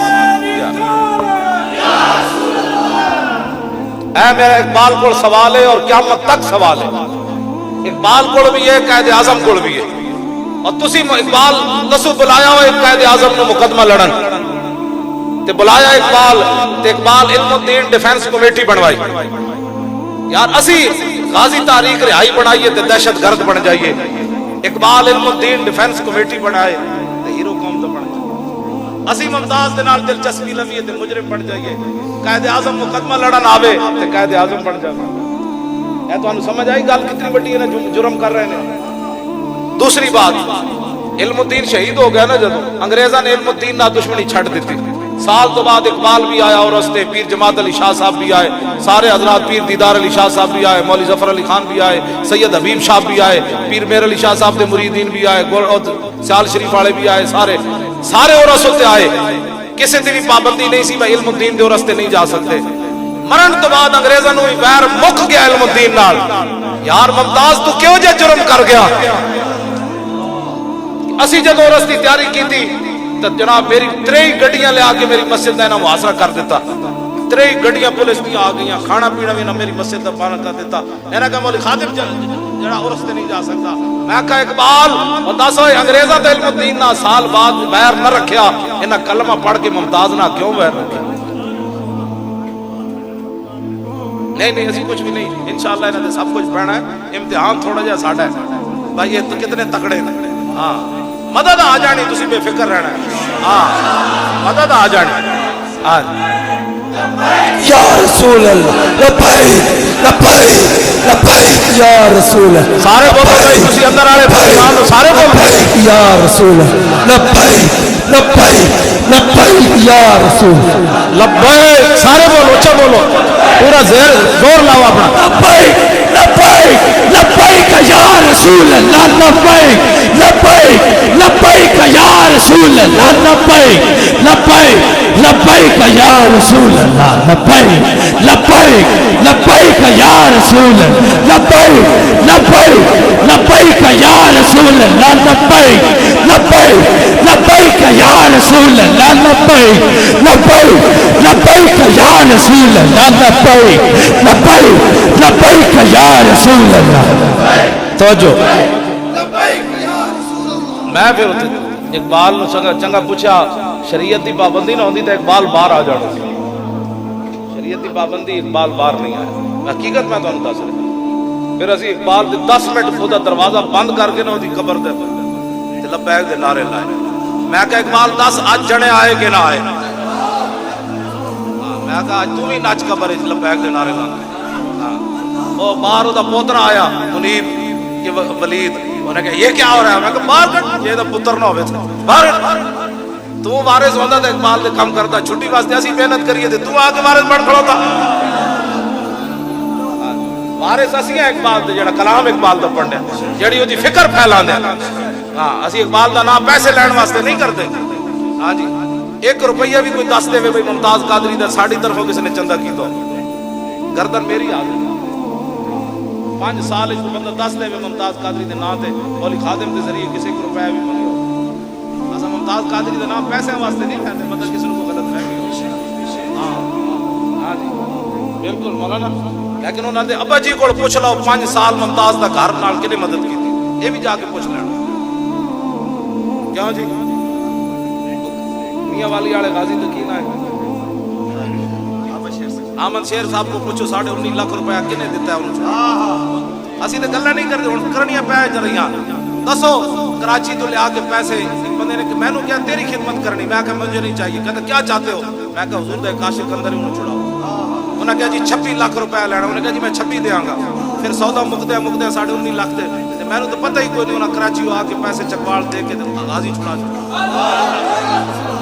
اے میرا اقبال کو سوال ہے اور قیامت تک سوال ہے، اقبال کو بھی ہے، قائد اعظم کو بھی ہے، اور تسی اقبال دسو بلایا ہو ایک قائد اعظم نو مقدمہ لڑن تے بلایا اقبال تے اقبال علم الدین ڈیفنس کمیٹی بنوائی، یار اسی غازی تاریخ رہائی بنائیے تے دہشت گرد بن جائیے، اقبال علم الدین ڈیفنس کمیٹی بنائے تے ہیرو قوم دا بن جائے، اسی ممتاز دے نال دلچسپی لویے تے مجرم بن جائیے، قائد اعظم مقدمہ لڑن آوے تے قائد اعظم بن جائے۔ اے تو انہوں سمجھ آئی گل کتنی بڑی ہے نا، جرم کر رہے ہیں۔ دوسری بات، علم الدین شہید ہو گیا نا، جب انگریزاں نے علم الدین نہ دشمنی چھڑ دیتی، سال تو بعد اقبال بھی آیا اور رستے پیر جماعت علی شاہ صاحب بھی آئے، سارے حضرات پیر دیدار علی شاہ صاحب بھی آئے، مولوی ظفر علی خان بھی آئے، سید حبیب شاہ بھی آئے، پیر میر علی شاہ صاحب دے مریدین بھی آئے، سیال شریف والے بھی آئے، سارے اور رستے آئے، کسی دی بھی پابندی نہیں سی بھائی علم الدین دے رستے نہیں جا سکتے۔ مرن تو بعد انگریزاں نو ویر مک گیا علم الدین نال، یار ممتاز تو کیوں جے جرم کر گیا؟ اسی جدو رستی تیاری کی تھی تو جناب میری 3 گڈیاں لے آ کے میری مسجد کا محاصرہ کر دیتا، 3 گڈیاں پولیس دی آ گئیاں، کھانا پینا بھی نہ میری مسجد کا بند کر دیتا، انہاں کہا مولوی خادم جڑا اور رستے نہیں جا سکتا۔ میں کہا اقبال اور دس ہوئے انگریزاں تے علم الدین نہ سال بعد ویر نہ رکھیا، انہاں کلمہ پڑھ کے ممتاز نہ کیوں ویر رکھیا؟ نہیں اسی کچھ بھی نہیں، انشاءاللہ انہوں نے سب کچھ پڑھنا ہے، امتحان تھوڑا جہا ساڑھا ہے بھائی، یہ تو کتنے تکڑے ہیں، ہاں مدد آ جانی، تسی بے فکر رہنا ہے، ہاں مدد آ جانی، ہاں یا رسول اللہ، لبیک لبیک لبیک یا رسول اللہ، سارے بولو بھائی، تسی اندر آلے پاکستان سارے بولو یا رسول اللہ، لبیک لبیک لبیک یا رسول اللہ، لبیک، سارے بولو، اچھا بولو، پورا زور لاؤ اپنا، لبیک لبیک لبیک یا رسول اللہ، لبیک لبیک لبیک یا رسول اللہ، لبیک لبیک لبیک یا رسول اللہ، لبیک لبیک لبیک یا رسول اللہ، لبیک لبیک لبیک یا رسول اللہ، لبیک لبیک لبیک یا رسول اللہ، لبیک لبیک لبیک یا رسول اللہ، لبیک لبیک لبیک یا رسول اللہ۔ توجہ میں پھر اقبال نو چنگا پوچھا شریعت دی پابندی نہ ہوندی تے اقبال باہر آ جانا سی شریعت دی پابندی اقبال باہر نہیں آیا حقیقت میں تانوں دس رہا پھر اسی اقبال دے 10 منٹ خدا دروازہ بند کر کے نہ دی قبر تے لبیک دے نعرے لائے میں کہا اقبال 10 آج جنے آئے کہ نہ آئے میں کہا آج تو بھی ناچ قبر ہے لبیک دے نعرے لائے وہ باہر دا پوترا آیا منیب کہ ولید انہیں کہا یہ کیا ہو رہا ہے میں کہا باہر کٹ یہ دا پتر نہ ہوئے تھے باہر تو وارث ہوندہ تھا اقبال دے کم کرتا چھٹی واسطے ایسی محنت کریے تھے تو آگے وارث بڑھ کھڑا تھا وارث اسی ہیں اقبال دے جڑا کلام اقبال دا پڑھنے جڑی ہوتی فکر پھیلان دے ہاں اسی اقبال دا نام پیسے لین واسطے نہیں کرتے ہاں جی 1 روپیہ بھی کوئی دس دے بھئی ممتاز قادری دا ساڑھی طرفوں کسی نے چندہ کی تو گردن میری آگئی 5 سال اس بندہ 10 دے ممتاز قادری دے نام تے مولی خادم دے ذریعے کسی کو روپیہ بھی منگو ایسا ممتاز قادری دے نام پیسے واسطے نہیں کہتے مطلب کسی کو غلط رہ گئی ہاں جی بالکل مولانا لیکن انہوں نے ابا جی کو پوچھ لو 5 سال ممتاز دا گھر نال کنے مدد کی تھی یہ بھی جا کے پوچھ لینا کیوں جی میاں والی آڑے غازی دکینہ ہے آمد شیر صاحب کو پوچھو 19.5 لاکھ روپیہ کنے دیتا ہے انہوں اسی تو گلہ نہیں کرتے انہوں کرنیاں پہ جا رہی ہیں دسو کراچی تو لے آکے پیسے ایک بندے نے کہ میں نے کیا تیری خدمت کرنی میں کہا مجھے نہیں چاہیے کہتا کیا چاہتے ہو میں کہا حضور دے کاشف اندر ہی انہوں چھڑاؤ انہوں نے کہا جی 26 لاکھ روپیہ لینا انہوں نے کہا جی میں 26 دے آنگا پھر سودا مقدے 19.5 لاکھ دے میں نے تو پتہ ہی کوئی نہیں انہوں کراچی ہو آکے پیسے چکوال دے کے غازی چھڑا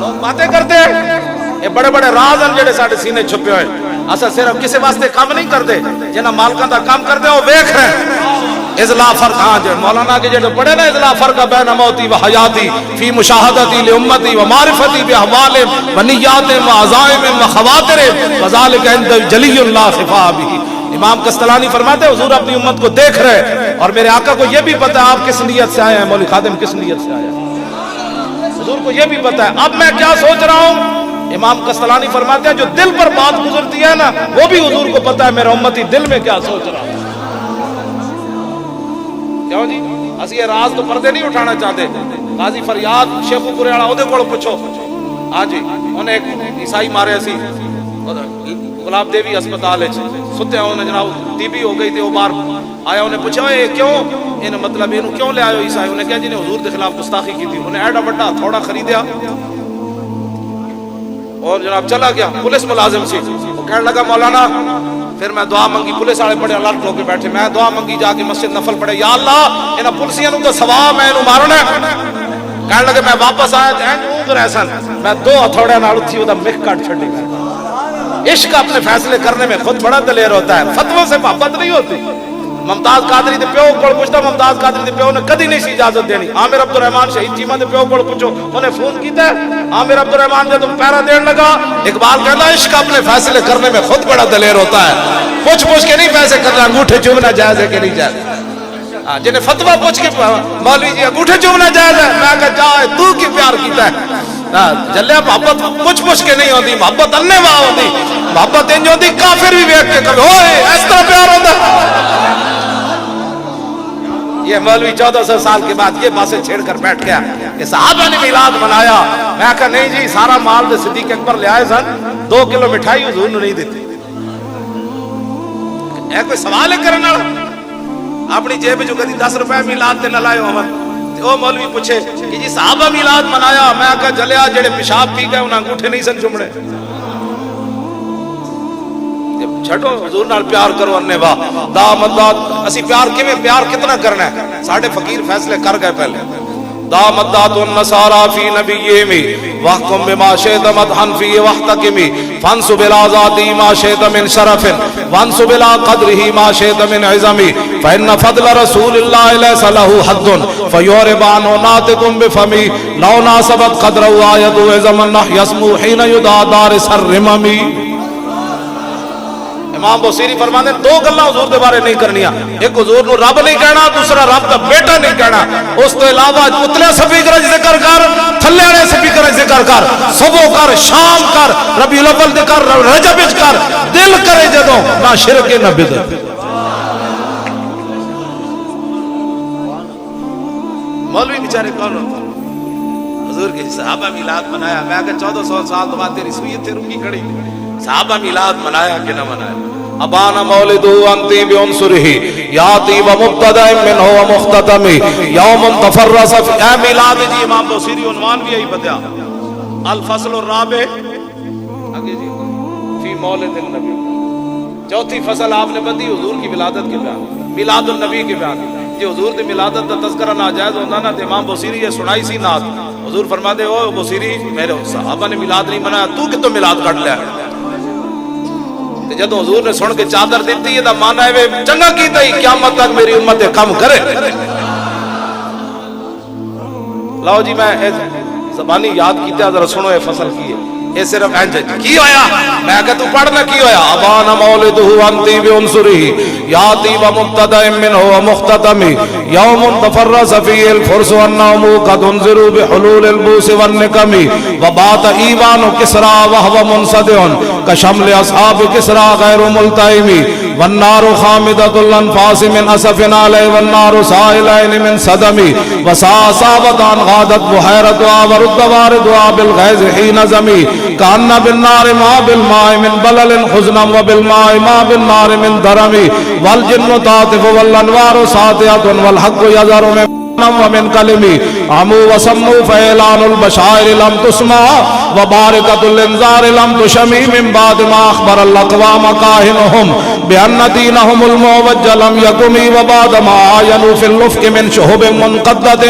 لوگ باتیں کرتے ہیں یہ بڑے بڑے راز ہیں جڑے ساڑھے سینے چھپے ہوئے اسا صرف کسی واسطے کام نہیں کرتے جنہ مالکان دا کام کرتے وہ ویکھ رہے ہیں اضلاع فرق ہاں جو مولانا کے جو پڑھے نا اضلاع فرق بین موتی و حیاتی فی مشاہدتی لامتی و معرفتی باحوال و نیات و عزائم و خواتر وذالک عند جلی اللہ خفا بھی امام کستلانی فرماتے ہیں حضور اپنی امت کو دیکھ رہے اور میرے آقا کو یہ بھی پتا ہے آپ کس نیت سے آئے ہیں مولی خادم کس نیت سے آئے ہیں حضور کو یہ بھی پتا ہے اب میں کیا سوچ رہا ہوں امام کستلانی فرماتے ہیں جو دل پر بات گزرتی ہے نا وہ بھی حضور کو پتا ہے میرا امتی دل میں کیا سوچ رہا ہے کیوں جی اسی یہ راز تو پردے نہیں اٹھانا چاہتے غازی فریاد شیخو پریاڑا اودے کوڑ پوچھو ہاں جی انہیں ایک عیسائی مارے اسی گلاب دیوی اسپتال ہے ستے ہیں انہیں جناب ٹی بی ہو گئی تھی وہ بار آیا انہیں پوچھا اے کیوں انہیں مطلب انہوں کیوں لے آئے عیسائی انہیں کہا جی نے حضور دے خلاف گستاخی کی تھی انہیں ایڈا بڑا تھوڑا خریدیا اور جناب چلا گیا پولیس ملازم سی وہ کہنے لگا مولانا پھر میں دعا منگی پولیس والے بڑے الرٹ ہو کے بیٹھے میں دعا منگی جا کے مسجد نفل پڑھے یا اللہ انہاں پولیسیاں نوں تو ثواب میں انہوں مارنا ہے کہنے لگے میں واپس آیا جائیں اونگ رہے سن میں 2 ہتھوڑے نال تھی وہ دا مکھ کاٹ چھڑی میں عشق اپنے فیصلے کرنے میں خود بڑا دلیر ہوتا ہے فتووں سے محبت نہیں ہوتی ممتاز قادری دے پیو کو پوچھتا ممتاز قادری دے پیو نے کدی نہیں سی اجازت دینی عامر عبد الرحمن شہید چیمہ دے پیو کو پوچھو انہیں فون کیتا ہے عامر عبد الرحمن نے تم پیرا دین لگا اقبال کہتا ہے عشق اپنے فیصلے کرنے میں خود بڑا دلیر ہوتا ہے پوچھ کے نہیں فیصلے کرنا انگوٹھے چومنا جائز ہے کہ نہیں جائز جنہیں فتوہ پوچھ کے مولوی جی انگوٹھے چومنا جائز ہے میں کہا جائے تو کی پیار کیتا ہے جلیا محبت پوچھ کے نہیں ہوتی محبت اننے وہاں ہوتی محبت انج ہوتی کافر بھی بیٹھ کے کبھی ہوئے اس طرح پیار ہوتا یہ مولوی 1400 سال کے بعد یہ باتیں چھیڑ کر بیٹھ گیا کہ صحابہ نے میلاد منایا میں کہا نہیں جی سارا مال دے صدیق اکبر لے آئے سن 2 کلو مٹھائی حضور نے نہیں دیتی اے کوئی سوال ہے کرنا اپنی جیب جو کدی 10 روپے میلاد تے نہ لائے ہون او مولوی پوچھے کہ جی صحابہ میلاد منایا میں کہا جلیا جڑے پیشاب پی گئے انہاں انگوٹھے نہیں سن چومنے چھٹو حضور نال پیار کرو اننے واہ دامدات اسی پیار کتنا کرنا ہے ساڑھے فقیر فیصلے کر گئے پہلے دامدات النصارى في نبيهم واحكم بما شئت مدحا فيه واحتكم فانسب الى ذاته ما شئت من شرف وانسب الى قدره ما شئت من عظم فان فضل رسول الله ليس له حد فيورب عنه ناطق بفمه لو ناسبت قدره آية عظم النحي اسمه حين يدعى دارس الرمم امام بوسیری فرماتے ہیں 2 گلاں حضور دے بارے نہیں کرنیاں ایک حضور نو رب نہیں کہنا دوسرا رب دا بیٹا نہیں کہنا اس تو علاوہ اتلے سپیکر ذکر کر تھلے والے سپیکر ذکر کر صبح کر شام کر ربیع الاول دے کر رجب وچ کر دل کرے جدوں نہ شرک نہ بدعت بیچارے کون ہوتے ہیں؟ حضور کے صحابہ میلاد منایا. میں کہ 1400 سال بعد تیری سوئی تھے رکی کھڑی. صحابہ میلاد منایا کہ نہ منایا؟ ابانا مولدہ انتی بعنصرہ یاتی ومبتدأ منہ ومختتم یوم تفرس اے میلاد جی امام بصیری عنوان بھی یہی بتایا. الفصل الرابع آگے جی فی مولد النبی. چوتھی فصل آپ نے بدی حضور کی ولادت کے بیان, میلاد النبی کے بیان. جی حضور دی ولادت دا تذکرہ ناجائز ہوتا نا تو امام بصیری یہ سنائی سی نات. حضور فرما دے او بصیری میرے صحابہ نے میلاد نہیں منایا, تو کہ تو میلاد کٹ لیا. جدو حضور نے سن کے چادر دیتی ہے دا مانا ہے وے چنگا کیتا ہی قیامت تک میری امت کم کرے. لاؤ جی میں زبانی یاد کیتا ذرا سنو یہ فصل کی ہے. یہ صرف انج کی ہویا میں کہ تو پڑھنا کی ہویا. ابانا مولدہ انتی بعنصرہ یاتی ومبتدأ منہ ومختتم یوم تفرس فیہ الفرس والنوم قد انذروا بحلول البوس والنکم وبات ایوان کسریٰ وہو منصدع کشمل اصحاب کسریٰ غیر ملتئم والنار خامدۃ الانفاس من اسف علیہ والنار سائلین من صدم وساسابتان غادت بحیرتها ورد واردها بالغیظ حین زمی کان بالنار ما بالماء من بلل حزنا وبالماء ما بالنار من درم والجن تاطف والانوار ساطعة والحق يظهر ومن کلمی عمو وسمو فیلان البشائر لم تسمع وبارکت الانذار لم تشمی من بعد ما اخبر الاقوام کاہنهم بأن دینهم المعوج لم یکمی وبعد ما آینوا فی الافق من شہب منقدد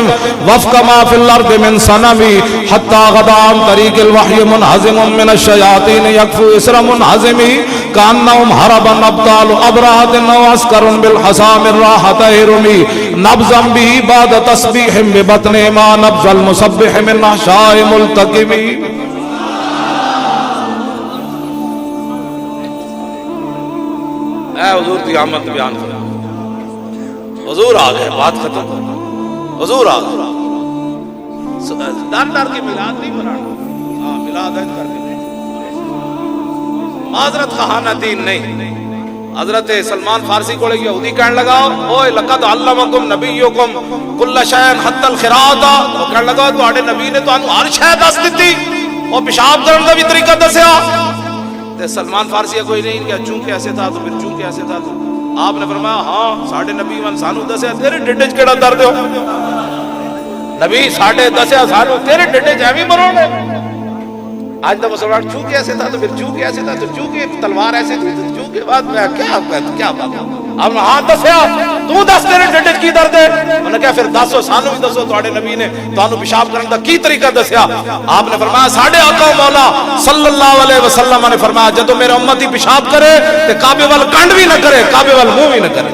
وفق ما فی الارض من صنمی حتی غدا عن طریق الوحی منحزم من الشیاطین یکفو اسر منحزمی کانهم حربا ابطال ابرہت وعسکر بالحسام الراحت رمی نبزا بھی بعد تسبیح ببطن ما نبز المسبح من نحشاء ملتقم. اے حضور کی آمد بیان کرو. حضور آ گئے, بات ختم. حضور آ گئے. ڈر کے میلاد نہیں منانا, میلاد کر کے معذرت خواہانہ دین نہیں. حضرت سلمان فارسی کو یہودی کہنے لگا اوے لقد علمکم نبیکم کل شیء حتی الخراۃ. وہ کہنے لگا تواڈے نبی نے تانوں ہر شے دس دتی اور پیشاب کرن دا بھی طریقہ دسیا. تے سلمان فارسی کوئی نہیں کہ چونکہ ایسے تھا تو پھر چونکہ ایسے تھا. تو آپ نے فرمایا ہاں ساڈے نبی ون سانوں دسیا تیرے ڈڈ وچ کیڑا درد ہو. نبی ساڈے دسیا سانوں تیرے ڈڈ وچ ایویں مرو گے. آج تو مسلمان چونکہ ایسے تھا تو پھر چونکہ ایسے تھا تو چونکہ تلوار ایسے تھی تو چونکہ بعد میں کیا بات. آپ نے ہاں دسیا تو دس تیرے ڈڈ وچ کی درد ہے. انہوں نے کہا پھر دسو سانوں بھی دسو تواڈے نبی نے تانوں پیشاب کرن دا کی طریقہ دسیا. آپ نے فرمایا ساڈے آقا مولا صلی اللہ علیہ وسلم نے فرمایا جدوں میرا امتی پیشاب کرے تے کعبے وال کنڈ بھی نہ کرے, کعبے وال منہ بھی نہ کرے.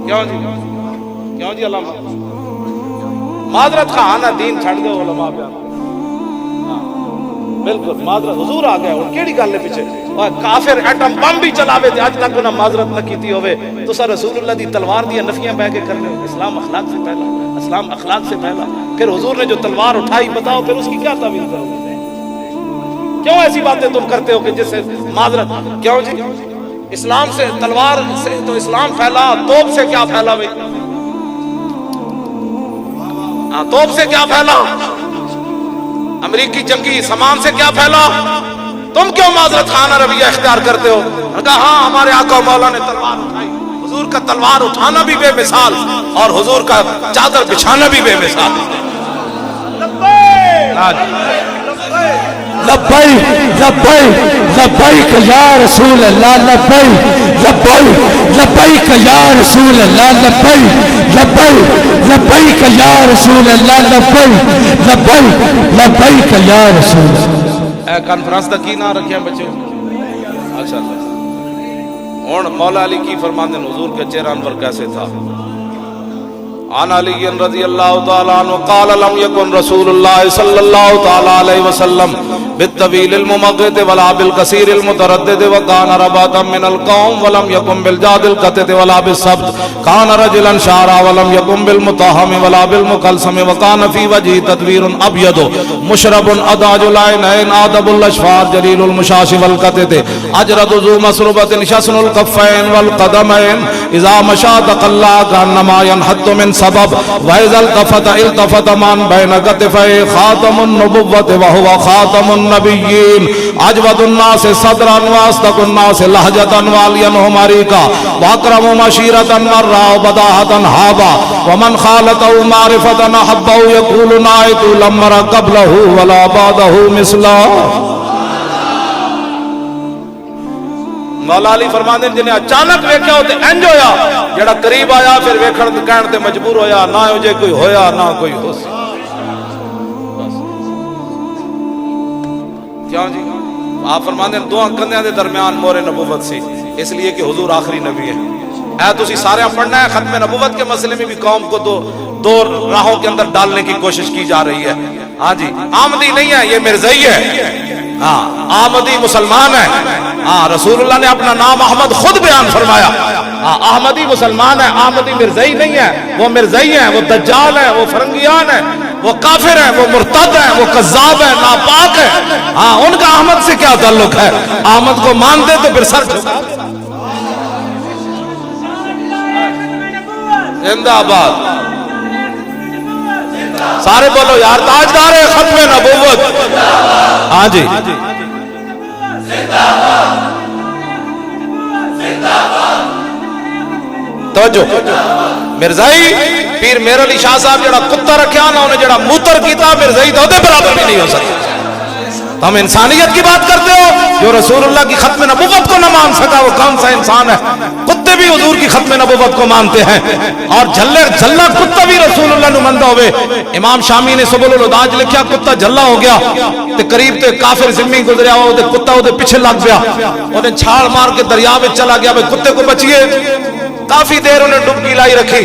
کیوں جی علامہ معذرت خواہانہ دین چھڑ دو علماء بیان. بالکل معذرت حضور آ گئے. اور کیڑی گل ہے پیچھے کافر ایٹم بم بھی چلاوے تے اج تک انہاں معذرت نہ کیتی ہوے. تسا رسول اللہ دی تلوار دی نفیاں بہ کے کرنے ہو. اسلام اخلاق سے پہلا, اسلام اخلاق سے پہلا. پھر حضور نے جو تلوار اٹھائی بتاؤ پھر اس کی کیا تعویل کرو گے. کیوں ایسی باتیں تم کرتے ہو کہ جس سے معذرت. کیوں جی اسلام سے تلوار سے تو اسلام پھیلا, توپ سے کیا پھیلا بھائی. توپ سے کیا پھیلا, امریکی جنگی سامان سے کیا پھیلا. تم کیوں معذرت خانہ رویہ اختیار کرتے ہو. کہا ہاں ہمارے آقا مولا نے تلوار اٹھائی. حضور کا تلوار اٹھانا بھی بے مثال اور حضور کا چادر بچھانا بھی بے مثال. لبیک لبیک لبیک یا رسول اللہ لبیک لبیک لبیک یا رسول اللہ لبیک لبیک لبیک یا رسول اللہ لبیک لبیک لبیک یا رسول. اے کانفرنس دا کی نہ رکھیا بچے. اچھا ہن مولا علی کی فرماندے حضور کے چہرہ انور کیسے تھا. عن علی رضی اللہ تعالی عنہ قال لم يكن رسول الله صلی اللہ تعالی علیہ وسلم بالطویل الممغط ولا بالقصير المتردد وكان رباطا من القوم ولم يكن بالجاد القتد ولا بالسبت كان رجلا شعرا ولم يكن بالمتهم ولا بالمقلسم وكان في وجهه تدوير ابيض مشرب اداج العينين ادب الاشفار جليل المشاش والقتد اجرد ذو مسربة شسن الكفين والقدمين اذا مشى تقلى كانما ينحط من السبب وإذا التفت من بين كتفيه خاتم النبوة وهو خاتم النبيين أجود الناس صدرا وأصدق الناس لهجة وألينهم عريقا وأكرم مشيرة مرة وبداهة هابا ومن خالطه معرفة أحبه يقول نائت لم أر قبله ولا بعده مثله. مولا علی فرماندے جنہیں اچانک ویکھیا تے انج ہویا جڑا قریب آیا پھر ویکھن تے کہن تے مجبور ہویا نہ ہو جے کوئی ہویا نہ کوئی ہو سی. کیوں جی آپ فرماندے دو کندھیاں دے درمیان مور نبوت سی اس لیے کہ حضور آخری نبی ہے. اے تسی سارے پڑھنا ہے ختم نبوت کے مسئلے میں بھی قوم کو دو راہوں کے اندر ڈالنے کی کوشش کی جا رہی ہے. ہاں جی آمدی نہیں ہے یہ مرزائی ہے. ہاں آمدی مسلمان ہے. ہاں رسول اللہ نے اپنا نام احمد خود بیان فرمایا. ہاں احمدی مسلمان ہے آمدی مرزائی نہیں ہے. وہ مرزائی ہے وہ دجال ہے وہ فرنگیان ہے وہ کافر ہے وہ مرتد ہے وہ کذاب ہے ناپاک ہے. ہاں ان کا احمد سے کیا تعلق ہے؟ احمد کو مانتے تو پھر سر زندہ آباد. سارے بولو یار تاجدار ہے ختم نبوت. ہاں جی توجہ مرزائی پیر میر علی شاہ صاحب جڑا کتا رکھیا نا انہیں جڑا موتر کیتا مرزائی تو دے برابر بھی نہیں ہو سکتا. ہم انسانیت کی بات کرتے ہو جو رسول اللہ کی ختم نبوت کو نہ مان سکا وہ کون سا انسان ہے؟ کتے بھی حضور کی ختم نبوت کو مانتے ہیں اور جھلا کتا بھی رسول اللہ نو مندہ ہوئے. امام شامی نے سبل الوداج لکھیا کتا جھلا ہو گیا تے قریب تے کافر ذمی گزریا ہو تے کتا وہ پیچھے لگ گیا انہیں چھال مار کے دریا میں چلا گیا بھئی کتے کو بچیے. کافی دیر انہیں ڈبکی لائی رکھی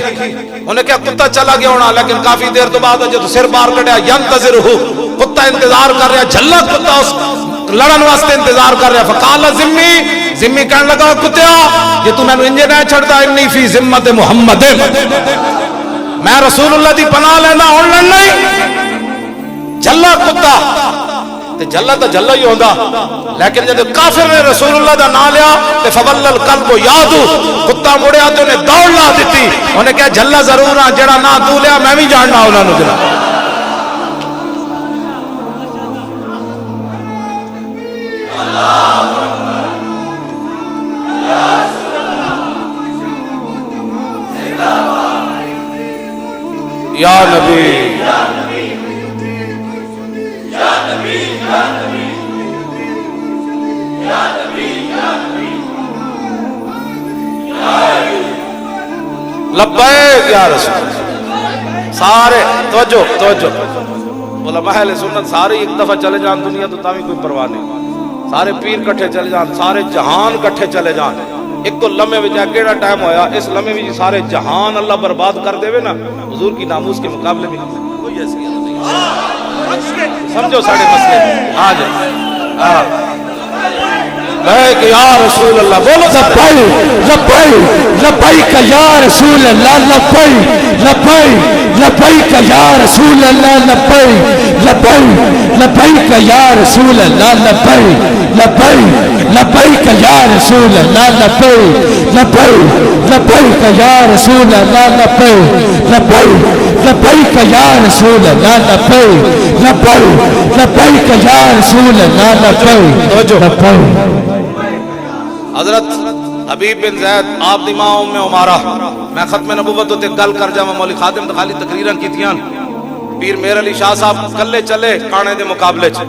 انہیں کیا کتا چلا گیا ہونا لیکن کافی دیر تو بعد جب سر بار کٹیا ینتظر ہو کتا انتظار کر رہا جھلا کتا اس لڑن واسطے انتظار کر رہا. فقال ذمی کہنے لگا کتیا یہ تو میں نے انجے نہ چھڑتا انی فی ذمت محمد میں رسول اللہ دی پناہ لینا اور لڑ نہیں. جھلا کتا تے جھلا تو جھلا ہی ہوندا لیکن جب کافر نے رسول اللہ دا نام لیا تے فول القلب یادو کتا مڑیا تے انہیں دوڑ لا دیتی. انہیں کہا جھلا ضرور ہاں جڑا نہ تو لیا میں بھی جاننا انہاں نوں جناب. یا نبی لبیک یا رسول. سارے توجہ علماء اہل سنت سارے ایک دفعہ چلے جان دنیا تو تاوی کوئی پرواہ نہیں. سارے پیر کٹھے چلے جان سارے جہان کٹھے چلے جان ایک تو لمحے وچ کیڑا ٹائم ہویا اس لمحے وچ سارے جہان اللہ برباد کر دے وے نا حضور کی ناموس کے مقابلے میں کوئی ایسی نہیں. سمجھو ساڑھے مسئلے آ جائے یا رسول اللہ بولو لبیک یا رسول اللہ لبیک یا رسول اللہ لبیک یا رسول اللہ لبیک یا رسول اللہ لبیک یا رسول اللہ لبیک یا رسول اللہ لبیک یا رسول اللہ. حضرت حبیب بن زید آپ دی ماں ام عمارہ میں ختم نبوت تے گل کر جاواں مولی خادم تے خالی تقریراں کیتیاں پیر میر علی شاہ صاحب کلے چلے کانے دے مقابلے تے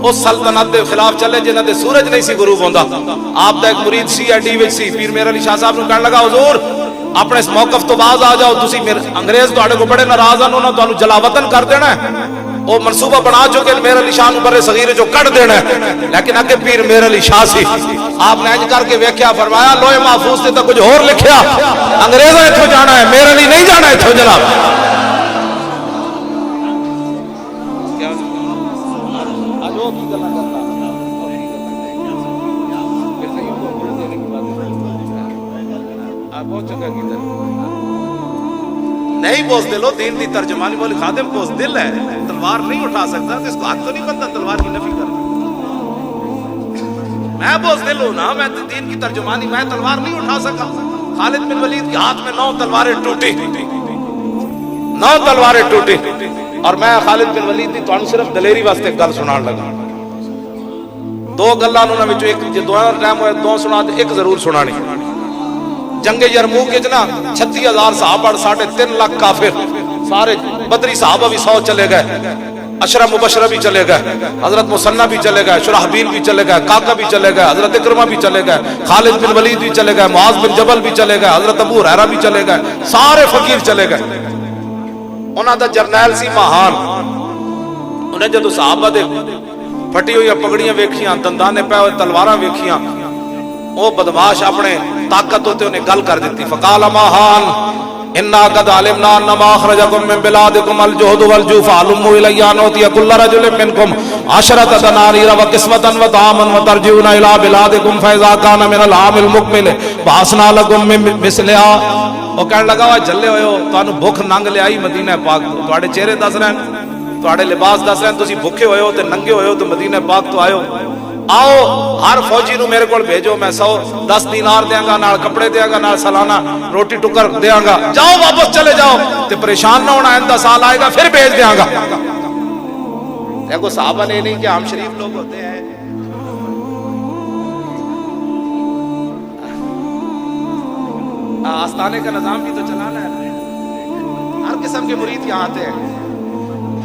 اس سلطنت دے خلاف چلے جنہاں دے سورج نہیں سی غروب ہوندا. آپ دا ایک مرید سی ایڈی وچ سی پیر میر علی شاہ صاحب نوں کہن لگا حضور اپنے اس موقف تو باز آ جاؤ تسی انگریز تواڈے کو بڑے ناراض ہیں انہاں تانوں جلا وطن کر دینا ہے وہ منصوبہ بنا چکے میر علی شاہ برے صغیر جو کٹ دینا ہے لیکن اگے پیر میر علی شاہ سی آپ نے انج کر کے ویکھیا فرمایا لوہے محفوظ تے تو کچھ اور لکھیا انگریزاں ایتھوں جانا ہے میر علی نہیں جانا ایتھوں جناب. نہیں بوزدل ہو دین دی ترجمانی بولے خادم بوزدل ہے تلوار نہیں اٹھا سکتا تو اس کو حق تو نہیں بنتا تلوار کی نفی کرنا. میں بوزدل ہوں نا میں دین کی ترجمانی میں تلوار نہیں اٹھا سکا. خالد بن ولید کے ہاتھ میں 9 تلواریں ٹوٹی 9 تلواریں ٹوٹی. اور میں خالد بن ولید دی تانوں صرف دلیری واسطے ایک گل سنان لگا. 2 گلاں انہاں وچوں ایک جے دوواں دا ٹائم ہوئے 2 سنا تے ایک ضرور سنانی. جنگ یرموک وچ نا 36,000 صحابہ 3.5 لاکھ کافر سارے بدری صحابہ بھی 100 چلے گئے, اشرا مبشرہ بھی چلے گئے, حضرت مسنہ بھی چلے گئے, شرحبیل بھی چلے گئے, کاکا بھی چلے گئے, حضرت اکرمہ بھی چلے گئے, خالد بن ولید بھی چلے گئے, معاذ بن جبل بھی چلے گئے, حضرت ابو ہریرہ بھی چلے گئے, سارے فقیر چلے گئے. انہاں دا جرنیل سی مہان. انہیں جدو صحابہ دے پھٹی ہوئی پگڑیاں ویکھیاں, دندانے پہ ہوئے تلواراں ویکھیاں, وہ بدماش اپنے طاقت ہوتے انہیں گل کر دیتی. فقال مہان انا قد علمنا ان ما اخرجكم من بلادكم الجهد والجوع فعلموا الي ان اوتي كل رجل منكم 10 دنانير وكسوة وطعاما وترجعون الى بلادكم فاذا كان من العام المقبل بعثنا لكم من مثلها. وہ کہنے لگا وہ جلے ہوئے ہو, تانوں بھوک ننگ لے آئی مدینہ پاک تو, تواڈے چہرے دس رہے ہیں, تواڈے لباس دس رہے ہیں, تسی بھوکے ہوئے ہو تے ننگے ہوئے ہو تو مدینہ پاک تو آئے ہو. آؤ ہر فوجی نو میرے کول بھیجو, میں 110 دینار دیاں گا, نال کپڑے دیاں گا, نال سالانہ روٹی ٹکر دیاں گا. جاؤ واپس چلے جاؤ تے پریشان نہ ہونا, آئندہ سال آئے گا پھر بھیج دیاں گا. دیکھو صحابہ نے نہیں کہ ہم شریف لوگ ہوتے ہیں. آستانے کا نظام بھی تو چلانا ہے. ہر قسم کے مرید یہاں آتے ہیں.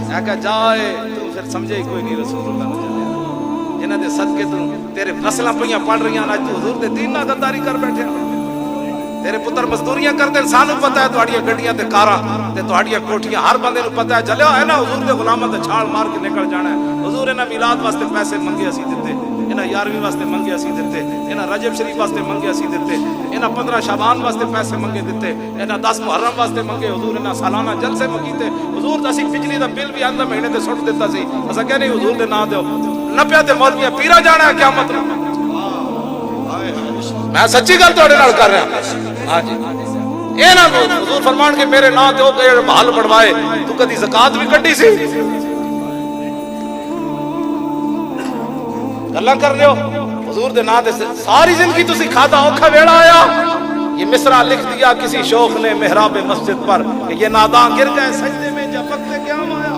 میں کہا جائے تو پھر سمجھے ہی کوئی نہیں رسول اللہ نے جنہاں دے صدقے تو تیرے نسلاں پڑیاں پڑھ رہی ہیں, آج تو حضور دے دین نال غداری کر بیٹھے. تیرے پتر مزدوریاں کرتے, سانوں پتہ ہے تہاڈیاں گڈیاں تے کاراں تے تہاڈیاں کوٹھیاں, ہر بندے نوں پتہ ہے. چلو ہے نا حضور دے غلاماں تے چھال مار کے نکل جانا ہے. حضور انہاں میلاد واسطے پیسے منگے اسی دتے, انہاں 11ویں واسطے منگے اسی دتے, انہاں رجب شریف واسطے منگے اسی دتے, انہاں 15 شعبان واسطے پیسے منگے دتے, انہاں 10 محرم واسطے منگے. حضور انہاں سالانہ جلسے منگیتے. حضور دا اسی بجلی دا بل بھی آندہ مہینے تے سٹ دیتا سی. اساں کہ نہیں حضور دے نام دیو, نپیا تے مولویاں پیرا جانا ہے قیامت نوں. میں سچی گل تہاڈے نال کر رہا. ہاں جی, اے نا حضور فرمان کے میرے نام تے او کہ بحال بڑھوائے, تو کدی زکات بھی کڈی سی؟ گلاں کر رہے ہو حضور دے نام تے ساری زندگی تسی کھادا اوکھا ویڑا آیا. یہ مصرع لکھ دیا کسی شوخ نے محراب مسجد پر کہ یہ ناداں گر گئے سجدے میں جب وقت قیام آیا.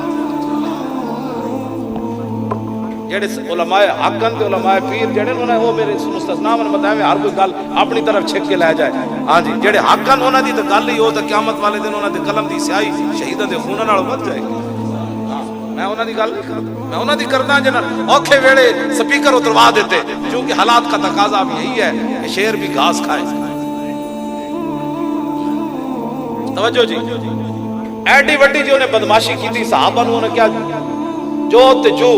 جڑے علماء حقاں تے علماء پیر جڑے انہوں نے وہ میرے مستثنا نے بتایا ہر کوئی گل اپنی طرف چھک کے لے جائے. ہاں جی, جڑے حقاں انہاں دی تے گل ہی ہو تے قیامت والے دن انہاں دی قلم دی سیاہی شہیداں دے خون نال بچ جائے گی. میں انہاں دی گل نہیں کردا, میں انہاں دی کردا جنہاں اوکھے ویلے سپیکر اتروا دیتے, کیونکہ حالات کا تقاضا بھی یہی ہے کہ شیر بھی گھاس کھائے. توجہ جی, ایڈی وڈی جو انہیں بدماشی کی تھی صحابہ نے, انہیں کیا جو تے جو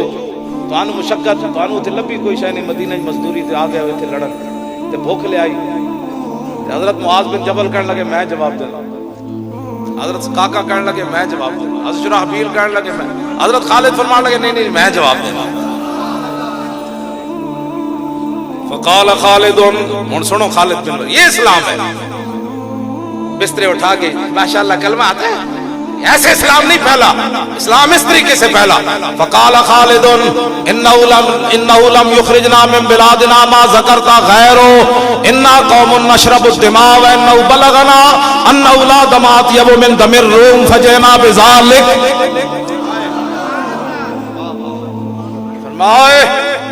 تانوں مشقت تانوں تے لبی کوئی شے نہیں, مدینہ مزدوری تے آ گئے ہوئے تھے لڑن تے بھوک لے آئی. تے حضرت معاذ بن جبل کہنے لگے میں جواب دوں, حضرت کاکا کہنے لگے میں جواب دوں, حضرت شرحبیل کہنے لگے میں, حضرت خالد فرمان لگے نہیں نہیں میں جواب دوں. فقال خالد, ہن سنو خالد بن, یہ اسلام ہے. بسترے اٹھا کے ماشاءاللہ کلمہ آتا ہے, ایسے اسلام نہیں پھیلا, اسلام اس طریقے سے پھیلا. فقال خالد انه لم يخرجنا من بلادنا ما ذكرت غيره انا قوم نشرب الدماء وانه بلغنا ان اولاد ما اطيب من دم الروم فجئنا بذلك. فرمائے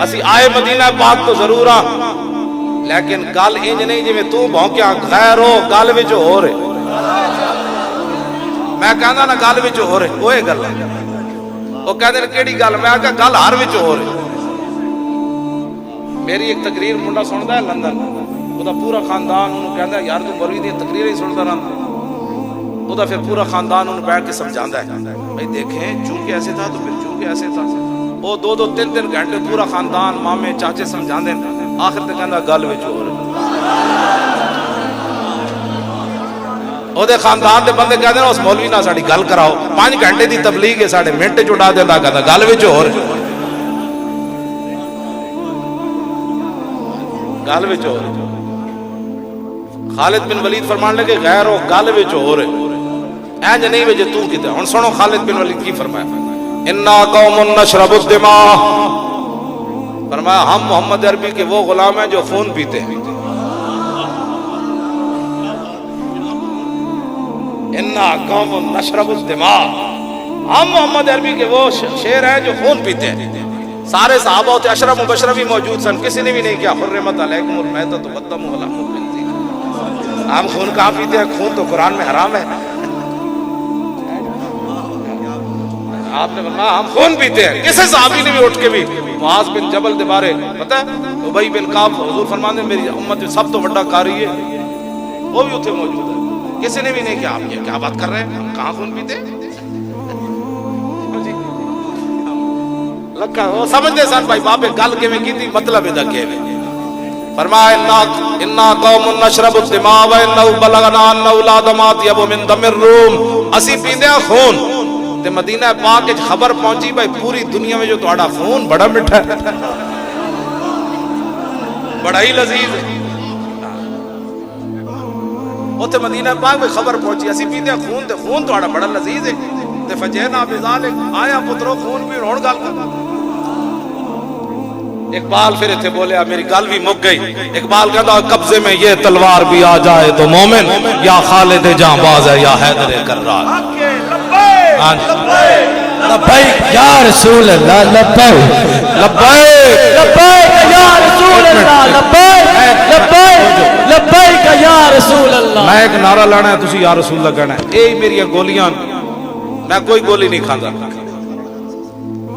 اسی آئے مدینہ پاک تو ضرور ہاں, لیکن گل انج نہیں جویں تو بھونکیا غیر ہو, گل وچ ہو رہے. میں کہنا نا گل وچ ہو رہے, اوے گل وہ کہندے کیڑی گل, میں کہا گل ہر وچ ہو رہی. میری ایک تقریر منڈا سندا ہے لندن, او دا پورا خاندان انہوں کہندا یار تو مولوی دی تقریراں ہی سندا رہندا. او دا پھر پورا خاندان انہوں بیٹھ کے سمجھاندا ہے بھائی دیکھیں چونکہ ایسے تھا تو پھر چونکہ ایسے تھا. وہ 2-3 گھنٹے پورا خاندان مامے چاچے سمجھاندے, آخر تے کہندا گل وچ ہو رہی. او دے خاندان دے بندے کہندے اس مولوی نال ساڈی گل کراؤ, 5 گھنٹے دی تبلیغ ہے ساڈے منٹ چ اڑا دیندا, کہندا گل وچ ہو رہی, گل وچ ہو رہی. خالد بن ولید فرمان لگے غیر ہو گل وچ ہو رہے, اینج نہیں وجہ تو کیتے. ہن سنو خالد بن ولید کی فرمایا, انا قوم نشرب الدماء, فرمایا ہم محمد عربی کے وہ غلام ہیں جو خون پیتے ہیں. انا قوم نشرب الدماء، ہم محمد عربی کے وہ شیر ہیں جو خون پیتے ہیں. سارے صحابہ ہوتے، اشرف مبشرہ بھی موجود سن، کسی نے بھی نہیں کیا حرمت علیکم المیتۃ والدم ولحم الخنزیر. ہم خون کہاں پیتے ہیں؟ خون تو قرآن میں حرام ہے. آپ نے فرمایا ہم خون پیتے ہیں. کسی صحابی نے بھی اٹھ کے بھی معاذ بن جبل دے بارے پتہ ہے، ابی بن کعب، حضور فرماتے ہیں میری امت میں سب تو بڑا قاری ہے، وہ بھی اتنے موجود ہے. کسی نے بھی نہیں کیا آپ یہ کیا بات کر رہے ہیں، ہم کہاں خون پیتے ہیں؟ لکھا وہ سمجھتے سن بھائی باپے گل کے میں کی تھی، مطلب ادا کے میں فرمایا انا قوم نشرب الدماء وانه بلغنا ان اولاد مات يب من دم الروم. اسی پیندے ہیں خون تے مدینہ پاک وچ خبر پہنچی بھائی پوری دنیا میں جو تہاڈا خون بڑا میٹھا ہے، بڑا ہی لذیذ ہے. اوتھے مدینہ پاک میں خبر پہنچی اسی پیندے ہیں خون تے خون تہاڈا بڑا لذیذ ہے. تے فجینا بذالک، آیا پترو خون پی ہون گل کر. اقبال پھر اتنے بولیا میری گل بھی مک گئی. اقبال کہتا قبضے میں یہ تلوار بھی آ جائے تو مومن، یا خالد جاں باز ہے یا حیدر کرار. لبیک یا رسول اللہ، لبیک لبیک لبیک یا رسول اللہ، لبیک لبیک لبیک یا رسول اللہ. میں ایک نعرہ لانا ہے، تسی یا رسول اللہ کہنا ہے. یہی میری گولیاں، میں کوئی گولی نہیں کھانا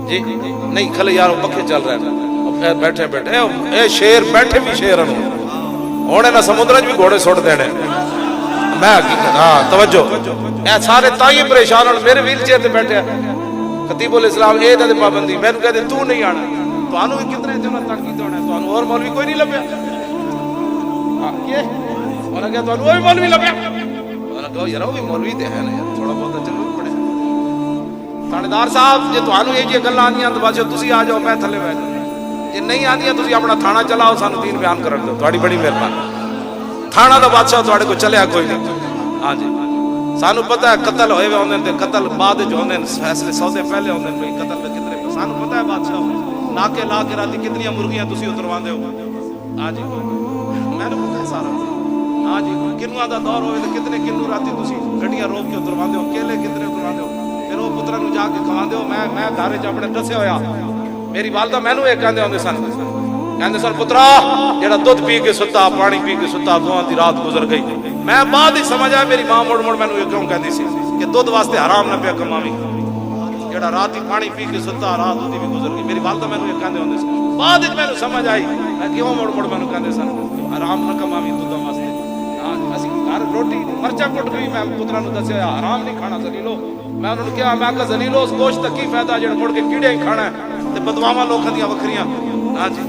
جی نہیں. کھلے یار پکھے چل رہے ہیں بیٹھے بیٹھے اے شیر بیٹھے بھی شیر ہونے نہ سمندر بھی گھوڑے سٹ دینے. میں ہاں توجہ، اے سارے تائیں پریشان ہون، میرے ویل چیئر تے بیٹھے خطیب الاسلام اے تے پابندی میں کہتے تو نہیں آنا. تانوں بھی کتنے دن تک کیتے ہونا، تانوں اور مولوی کوئی نہیں لبیا. اور کہ تانوں وہی مولوی لبیا، اور کہ یار وہ مولوی تے ہے نا یار، تھوڑا بہت چلو پڑے. تھاندار صاحب جے تانوں یہ جی گلاں آندیاں تے بس تسی آ جاؤ، میں تھلے بیٹھ جاؤں. جی نہیں آندیاں تسی اپنا تھانہ چلاؤ، سانو دین بیان کرن دو، تہاڈی بڑی مہربانی. تھانہ دا بادشاہ تہاڈے کو چلیا کوئی نہیں. ہاں جی سانو پتہ ہے قتل ہوئے ہوئے ہوندے تے قتل بعد وچ ہوندے، فیصلے سودے پہلے ہوندے بھئی قتل دے کتنے. سانو پتہ ہے بادشاہ ناکے لا کے راتی کتنی مرغیاں تسی اترواندے ہو. ہاں جی میں نے پتہ ہے سارا. ہاں جی کنواں دا دور ہوئے تے کتنے کنو راتی تسی گڈیاں روک کے اترواندے ہو، کیلے کتنے اترواندے ہو، پھر وہ پتراں نوں جا کے کھواندے ہو. میں گھر وچ اپنے دسے ہویا میری والدہ مینوں یہ کہندے ہوندے سن پترا جڑا دودھ پی کے ستا، پانی پی کے ستا، دوہاں دی رات گزر گئی. میں بعد ہی سمجھ آیا میری ماں مڑ مڑ مینوں یہ کیوں کہندی سی کہ دودھ واسطے حرام نہ پیا کماویں، جڑا رات ہی پانی پی کے ستا رات دی بھی گزر گئی. میری والدہ مینوں یہ کہندے ہوندے سن. بعد وچ مینوں سمجھ آئی میں کیوں مڑ مڑ مینوں کہندے سن حرام نہ کماویں دودھ واسطے. ہاں اسی گھر روٹی مرچا کٹ گئی، میں پتراں نوں دسیا حرام نہیں کھانا ذلیلو. میں انہوں نے کہا میں کہ ذلیلو اس گوشت دا کی فائدہ جڑا مڑ کے کیڑے ہی کھانا ہے تے بدواواں لوکاں دیاں وکھریاں. ہاں جی